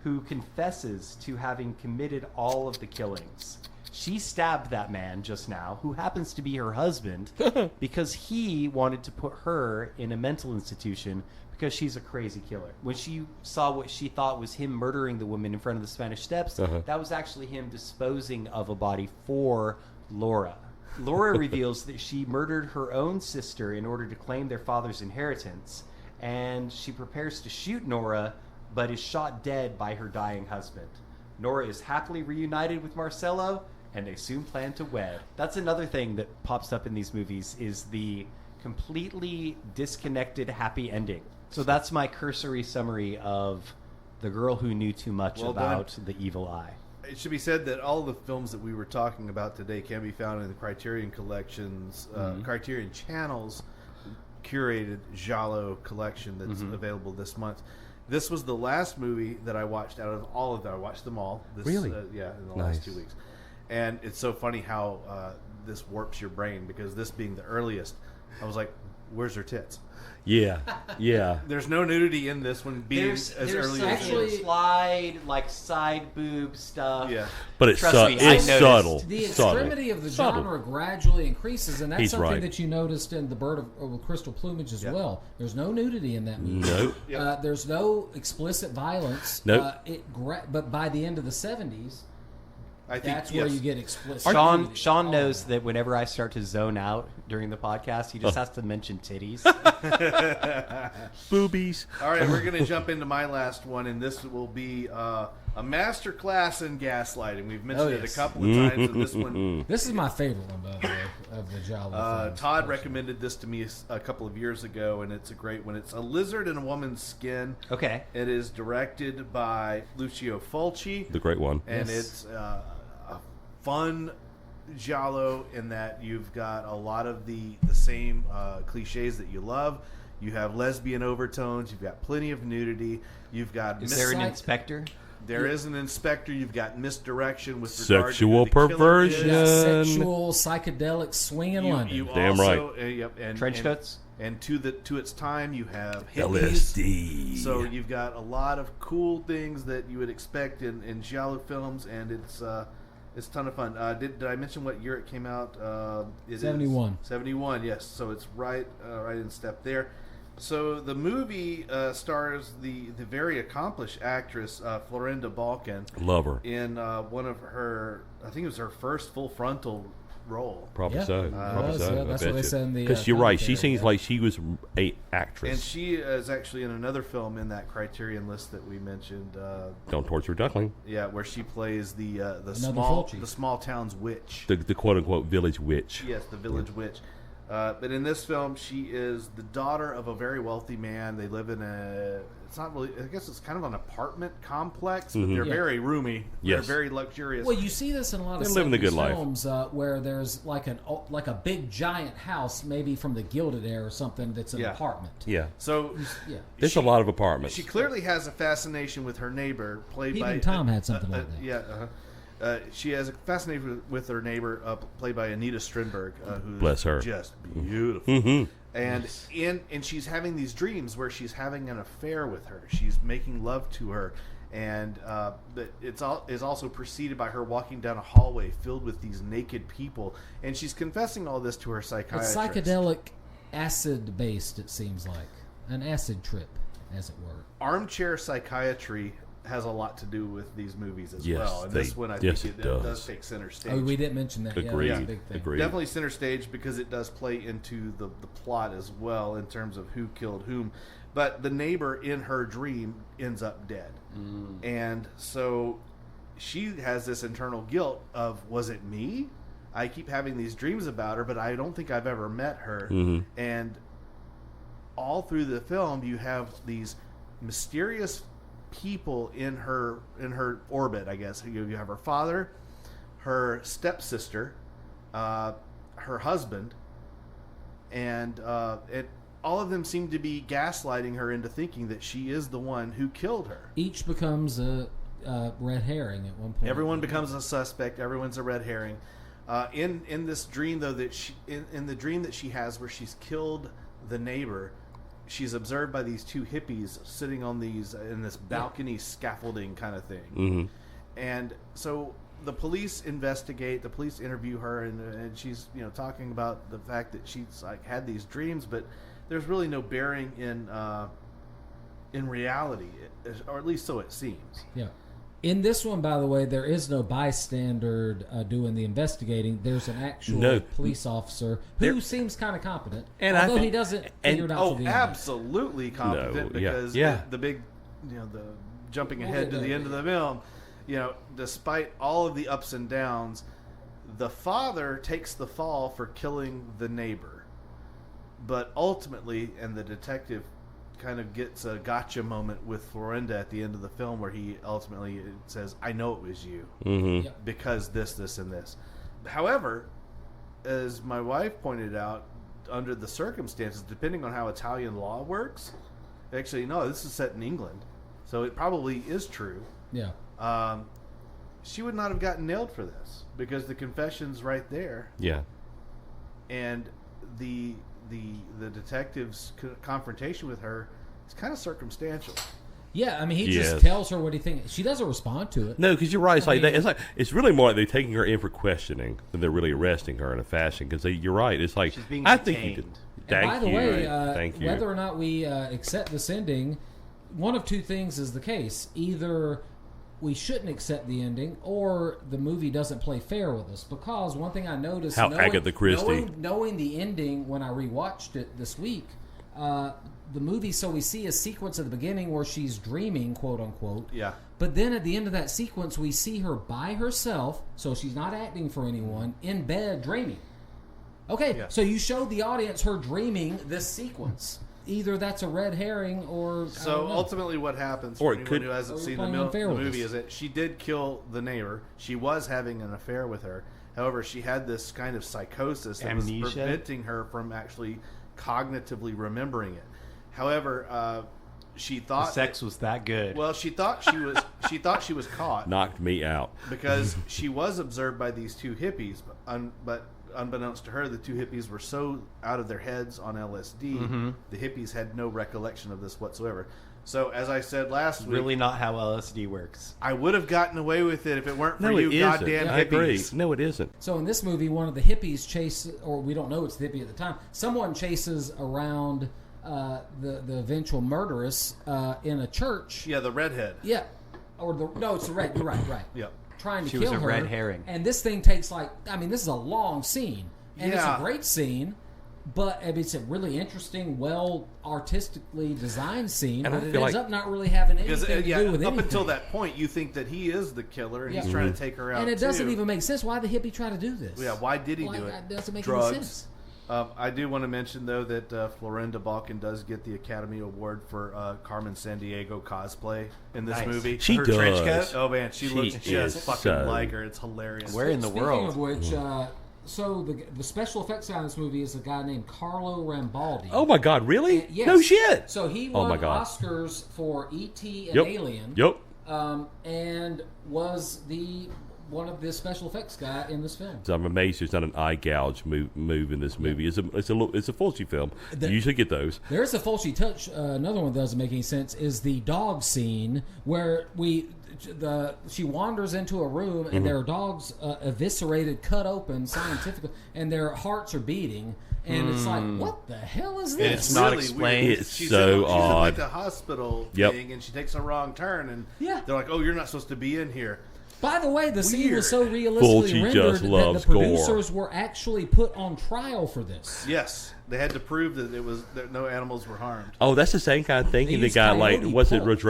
who confesses to having committed all of the killings. She stabbed that man just now, who happens to be her husband, because he wanted to put her in a mental institution because she's a crazy killer. When she saw what she thought was him murdering the woman in front of the Spanish Steps, that was actually him disposing of a body for Laura. Laura reveals that she murdered her own sister in order to claim their father's inheritance, and she prepares to shoot Nora, but is shot dead by her dying husband. Nora is happily reunited with Marcello, and they soon plan to wed. That's another thing that pops up in these movies, is the completely disconnected happy ending. So that's my cursory summary of The Girl Who Knew Too Much About the Evil Eye. It should be said that all the films that we were talking about today can be found in the Criterion Collections, Criterion Channel's curated Giallo collection that's available this month. This was the last movie that I watched out of all of them. I watched them all. This, Really? Yeah, in the Nice. last 2 weeks. And it's so funny how this warps your brain, because this being the earliest, I was like, where's her tits? Yeah, yeah. There's no nudity in this one being There's early some as actually- implied like side boob stuff. Yeah. But it's, Trust me, I it's noticed. subtle. The subtle. extremity of the Subtle. genre gradually increases, and that's He's something right. that you noticed in The Bird with Crystal Plumage as Yeah. well. There's no nudity in that movie. Nope. Yep. There's no explicit violence. Nope. But by the end of the 70s, I think that's where yes. you get explicit. Sean nudity. Sean Oh, knows man. that whenever I start to zone out during the podcast, he just has to mention titties. Boobies. All right, we're going to jump into my last one, and this will be a master class in gaslighting. We've mentioned it a yes. couple of times, and this one, This is my favorite one, by the way, of the Giallo films. Todd recommended this to me a couple of years ago, and it's a great one. It's A Lizard in a Woman's Skin. Okay. It is directed by Lucio Fulci, The great one. and Yes. it's a fun Giallo in that you've got a lot of the same cliches that you love. You have lesbian overtones. You've got plenty of nudity. You've got Is there an Psych- inspector? there is an inspector. You've got misdirection with regard Sexual to who the killer perversion. is. Sexual, psychedelic swing in London. You Damn also, yep, and Trench coats? And to its time, you have hippies. LSD. So you've got a lot of cool things that you would expect in Giallo films, and it's a ton of fun. Did I mention what year it came out? It is 71. 71, yes. So it's right in step there. So the movie stars the very accomplished actress Florinda Balkan Love her. in one of her, I think it was her first full frontal role. Probably Yeah. so. Probably was, so. yeah, I that's bet what they you. said in the, Because you're right. She commentary, seems yeah. like she was a actress. And she is actually in another film in that Criterion list that we mentioned. Don't torture a duckling. Yeah, where she plays the Fulci. small town's witch. The quote unquote village witch. Yes, the village witch. But in this film, she is the daughter of a very wealthy man. They live in it's not really, I guess it's kind of an apartment complex, but they're Yeah. very roomy. Yes. They're very luxurious. Well, you see this in a lot of They're living the 70s good life. films where there's like a big giant house, maybe from the Gilded Age or something, that's an Yeah. apartment. Yeah. So Yeah. There's a lot of apartments. she clearly has a fascination with her neighbor, played by... Even Tom had something like that. Yeah, she has a fascination with her neighbor, played by Anita Strindberg, who's Bless her. just beautiful. Mhm. And she's having these dreams where she's having an affair with her. She's making love to her, and is also preceded by her walking down a hallway filled with these naked people, and she's confessing all this to her It's psychiatrist. psychedelic, acid-based, it seems like. An acid trip, as it were. Armchair psychiatry has a lot to do with these movies as Yes, well, and this one I yes, think it it does. does take center stage. Oh, we didn't mention that. Agreed. Yeah, that's a big thing. Agreed. Definitely center stage because it does play into the plot as well in terms of who killed whom. But the neighbor in her dream ends up dead. And so she has this internal guilt of, was it me? I keep having these dreams about her, but I don't think I've ever met her. And all through the film, you have these mysterious people in her orbit, I guess. You have her father, her stepsister, her husband, and all of them seem to be gaslighting her into thinking that she is the one who killed her. Each becomes a red herring at one point. Everyone becomes a suspect. Everyone's a red herring. In this dream, though, that in the dream that she has where she's killed the neighbor, she's observed by these two hippies sitting on in this balcony scaffolding kind of thing. And so the police investigate. The police interview her, and she's talking about the fact that she's like had these dreams, but there's really no bearing in reality, or at least so it seems. Yeah. In this one, by the way, there is no bystander doing the investigating. There's an actual police officer who seems kind of competent, And I although think- he doesn't figure it out. to the end. Absolutely competent, No, yeah, because yeah. the big, the jumping We'll ahead get to the there. end of the film, despite all of the ups and downs, the father takes the fall for killing the neighbor, but ultimately, and the detective kind of gets a gotcha moment with Florinda at the end of the film where he ultimately says, I know it was you Mm-hmm. because this, and this. However, as my wife pointed out, under the circumstances, depending on how Italian law works, actually, no, this is set in England, so it probably is true. Yeah. She would not have gotten nailed for this because the confession's right there. Yeah. and the detective's confrontation with her is kind of circumstantial. Yeah, I mean, he Yes. just tells her what he thinks. She doesn't respond to it. No, because you're right. It's I like, mean- it's really more like they're taking her in for questioning than they're really arresting her in a fashion. Because you're right. It's like, She's being I think you did. detained. Thank And by the you. way, Thank you. whether or not we accept this ending, one of two things is the case. Either we shouldn't accept the ending, or the movie doesn't play fair with us. Because one thing I noticed, How Agatha Christie. knowing the ending when I rewatched it this week, the movie, so we see a sequence at the beginning where she's dreaming, quote unquote. Yeah. But then at the end of that sequence, we see her by herself, so she's not acting for anyone, in bed dreaming. Okay, Yeah. so you showed the audience her dreaming this sequence. Either that's a red herring, or I So don't know. ultimately, what happens Or for it anyone could- who hasn't Or you're seen playing the unfair with movie us. is that she did kill the neighbor. She was having an affair with her. However, she had this kind of psychosis that was Amnesia? preventing her from actually cognitively remembering it. However, she The thought sex was that good. well, she thought she was caught Knocked me out. because she was observed by these two hippies, but unbeknownst to her, the two hippies were so out of their heads on LSD, the hippies had no recollection of this whatsoever. So, as I said last week, Really not how LSD works. I would have gotten away with it if it weren't for No, you it isn't. goddamn I agree. hippies. No, it isn't. So in this movie, one of the hippies chase, or we don't know it's the hippie at the time. Someone chases around the eventual murderess in a church. Yeah, the redhead. Yeah, it's the red. You're right. Yep. Trying to She kill was a her. red herring. And this thing takes this is a long scene, and it's Yeah. a great scene. But it's a really interesting, well artistically designed scene, And I but it feel ends like- up not really having Because anything to yeah, do with up anything. until that point, you think that he is the killer and Yeah. he's trying to take her out. And it doesn't too. even make sense. Why the hippie try to do this? Yeah, why did he do it? That doesn't make Drugs. any sense. I do want to mention though that Florinda Balkan does get the Academy Award for Carmen Sandiego cosplay in this Nice. movie. She Her trench does. coat. Oh man, she looks She just is fucking so- like her. It's hilarious. Where in the Speaking world? of which, so the special effects guy in this movie is a guy named Carlo Rambaldi. Oh my God! Really? Yes. No shit. So he Oh won my God. Oscars for E.T. and Yep. Alien. Yep. And was one of the special effects guy in this film. So I'm amazed there's not an eye gouge move in this movie. It's a Fulci film. You usually get those. There's a Fulci touch. Another one that doesn't make any sense is the dog scene where she wanders into a room and there are dogs eviscerated, cut open, scientifically, and their hearts are beating. And it's like, what the hell is this? It's not really explained. weird. It's She's so she's odd. in like a hospital Yep. thing, and she takes a wrong turn, and Yeah. they're like, "Oh, you're not supposed to be in here." By the way, the scene Weird. was so realistically Fulci rendered just that loves the gore. producers were actually put on trial for this. Yes, they had to prove that no animals were harmed. Oh, that's the same kind of thinking. They The guy use like coyote was it pulp pets.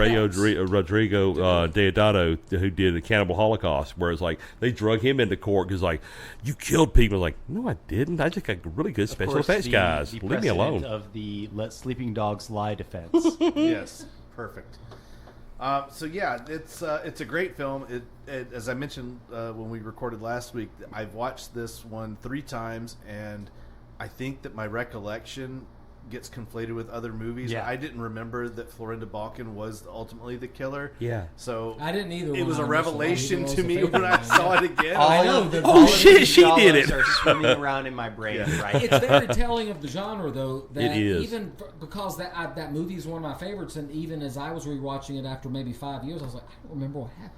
Rodrigo Deodato who did the Cannibal Holocaust, where it's like they drug him into court because like you killed people. Like no, I didn't. I just got really good Of special course, effects the guys. Leave me precedent alone. Of the let sleeping dogs lie defense. Yes, perfect. So yeah, it's a great film. As I mentioned when we recorded last week, I've watched this one 3 times, and I think that my recollection gets conflated with other movies. Yeah. I didn't remember that Florinda Balkan was ultimately the killer. Yeah. So I didn't either. it when was I a initially revelation watched to it. me It was a when I favorite saw one, it again. I know that Oh, all of shit, these she did dollars it. Are swimming around in my brain right It's very telling of the genre, though. That It is. even because that movie is one of my favorites, and even as I was rewatching it after maybe 5 years, I was like, I don't remember what happened.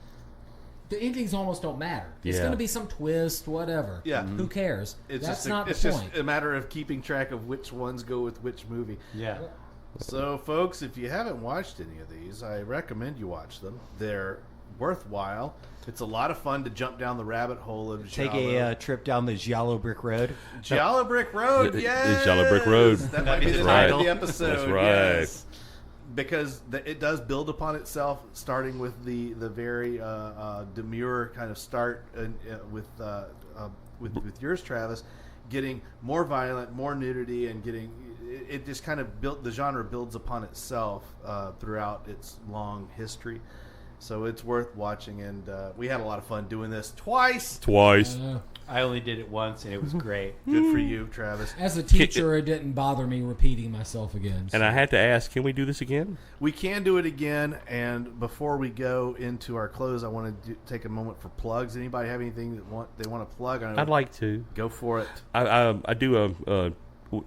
The endings almost don't matter. It's Yeah. going to be some twist, whatever. Yeah. Who cares? It's That's just not it's the just point. a matter of keeping track of which ones go with which movie. Yeah. So, folks, if you haven't watched any of these, I recommend you watch them. They're worthwhile. It's a lot of fun to jump down the rabbit hole of Take Giallo. a trip down the Giallo brick road. Giallo Brick Road, It's yes! Giallo Brick Road. That might be the That's title of right. the episode. That's right. Yes. Because it does build upon itself, starting with the very demure kind of start with yours, Travis, getting more violent, more nudity, and getting it just kind of built. The genre builds upon itself throughout its long history, So it's worth watching, and we had a lot of fun doing this twice. I only did it once, and it was great. Good for you, Travis. As a teacher, it didn't bother me repeating myself again. And I had to ask, can we do this again? We can do it again, and before we go into our close, I want to take a moment for plugs. Anybody have anything that they want to plug? I'd like to. Go for it. I do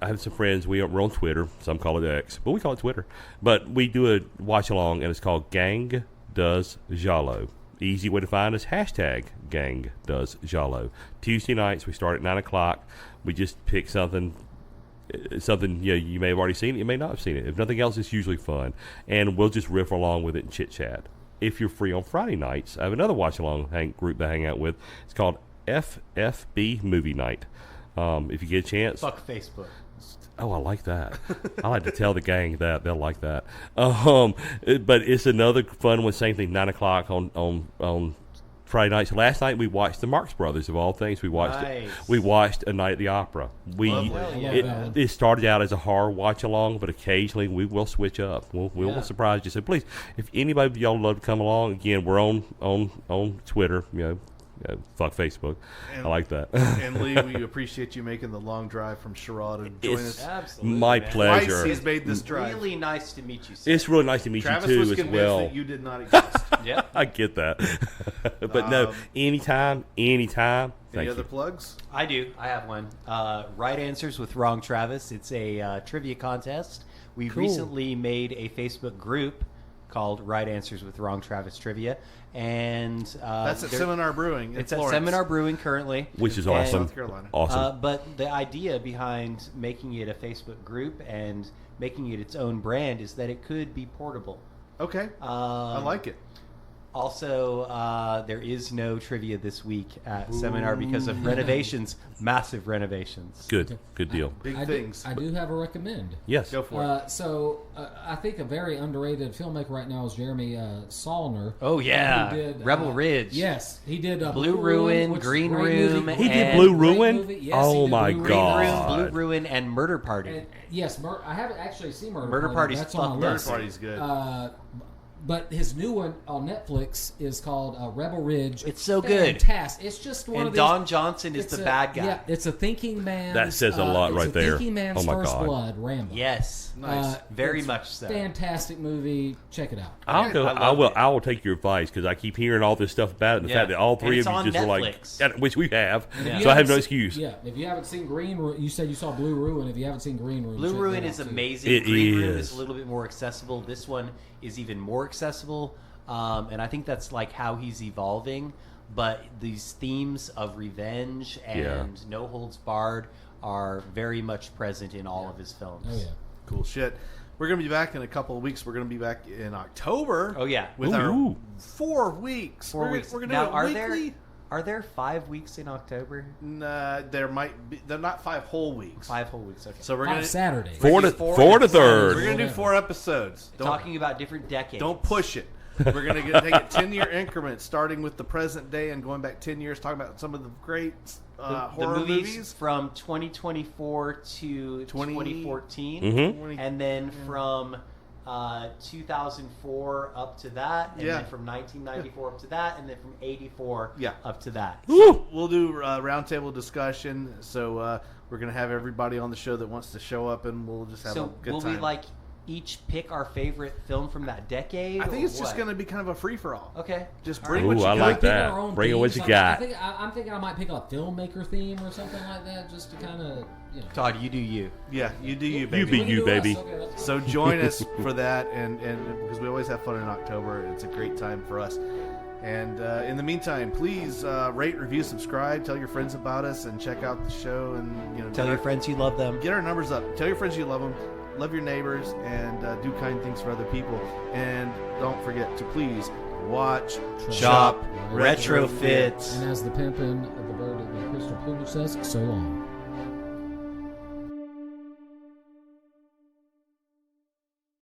I have some friends. We're on Twitter. Some call it X, but we call it Twitter. But we do a watch along, and it's called Gang Does Giallo. Easy way to find us, hashtag Gang Does Giallo. Tuesday nights, we start at 9 o'clock. We just pick something you may have already seen it, you may not have seen it. If nothing else, it's usually fun. And we'll just riff along with it and chit-chat. If you're free on Friday nights, I have another watch-along group to hang out with. It's called FFB Movie Night. If you get a chance. Fuck Facebook. Oh, I like that. I like to tell the gang that. They'll like that. But it's another fun one. Same thing, 9 o'clock on Friday nights. Last night we watched the Marx Brothers, of all things. We watched A Night at the Opera. It started out as a horror watch-along, but occasionally we will switch up. We'll surprise you. So please, if anybody of y'all would love to come along, again, we're on Twitter, fuck Facebook. I like that. And Lee, we appreciate you making the long drive from Sherrod to join us. Absolutely, my man. pleasure. Twice he's made this drive. Really nice to meet you, sir. It's really nice to meet Travis you too was as convinced well. that you did not exist. Yeah. I get that. But no, anytime. Any Thank other you. plugs? I do. I have one. Right Answers with Wrong Travis. It's a trivia contest. We recently made a Facebook group called Right Answers with Wrong Travis Trivia. And that's at Seminar Brewing. It's Florence. at Seminar Brewing currently. Which is And, awesome. South Carolina. Awesome. But the idea behind making it a Facebook group and making it its own brand is that it could be portable. Okay. I like it. Also, there is no trivia this week at Seminar because of renovations, massive renovations. Good deal. Big I things. do have a recommend. Yes. Go for it. I think a very underrated filmmaker right now is Jeremy Saulner. Oh, yeah. Who did, Rebel Ridge. Yes, he did Blue Ruin, which is a Green great Room, movie. He did and Blue Great Ruin? movie. Yes, Oh, he did my Blue Green God. Room, Blue Ruin, and Murder Party. And, yes, I haven't actually seen Murder Murder Party. Party's That's on my fucking Murder list. Party's good. But his new one on Netflix is called Rebel Ridge. It's so good. Fantastic. It's just one And of these. Don Johnson is it's the a- bad guy. Yeah, it's a thinking man. That says a lot right there. Thinking man's Oh my first God. blood, Rambo. Yes. Nice. Very It's much so. Fantastic movie. Check it out. I will take your advice because I keep hearing all this stuff about it. And the Yeah. fact that all And three it's of you on just were like, Netflix. yeah, which we have, Yeah. If so I you have no haven't excuse. Yeah, if you haven't seen Green Room, you said you saw Blue Ruin. If you haven't seen Green Room, Blue check Ruin that is out, too. amazing. It Green Room is. is a little bit more accessible. This one is even more accessible. And I think that's like how he's evolving. But these themes of revenge and no holds barred are very much present in all of his films. Oh yeah. Cool shit. We're going to be back in a couple of weeks. We're going to be back in October. Oh, yeah. With Ooh. our 4 weeks. 4 weeks. We're going to Now, do it weekly. are there 5 weeks in October? Nah, there might be. They're not 5 whole weeks. 5 whole weeks. Okay. So we're 5 going to Saturdays. Four to episodes. third. we're going to do 4 episodes. Talking about different decades. Don't push it. We're going to take it 10-year increments, starting with the present day and going back 10 years, talking about some of the great the horror movies. from 2024 to 2014, Mm-hmm. and then from 2004 up to that, and Yeah. then from 1994 up to that, and then from 84 Yeah. up to that. Woo. We'll do roundtable discussion. So we're going to have everybody on the show that wants to show up, and we'll just have So a good will time. we like each pick our favorite film from that decade? I think or it's just what? going to be kind of a free-for-all. Okay. Just All bring Ooh, what you I got. like Pick that. our own Bring it what themes. you got. I'm thinking I might pick a filmmaker theme or something like that, just to kind of, you know. Todd, you do you. Yeah, you do you, You baby. be We can you, do us. baby. Okay, that's fine. So join us for that, and because we always have fun in October. It's a great time for us. And in the meantime, please rate, review, subscribe, tell your friends about us, and check out the show. And Tell your friends you love them. get our numbers up. Tell your friends you love them, love your neighbors, and do kind things for other people. And don't forget to please watch, Shop, retrofit. retrofit. And as the pimpin' of the bird of the crystal plumage says, so long.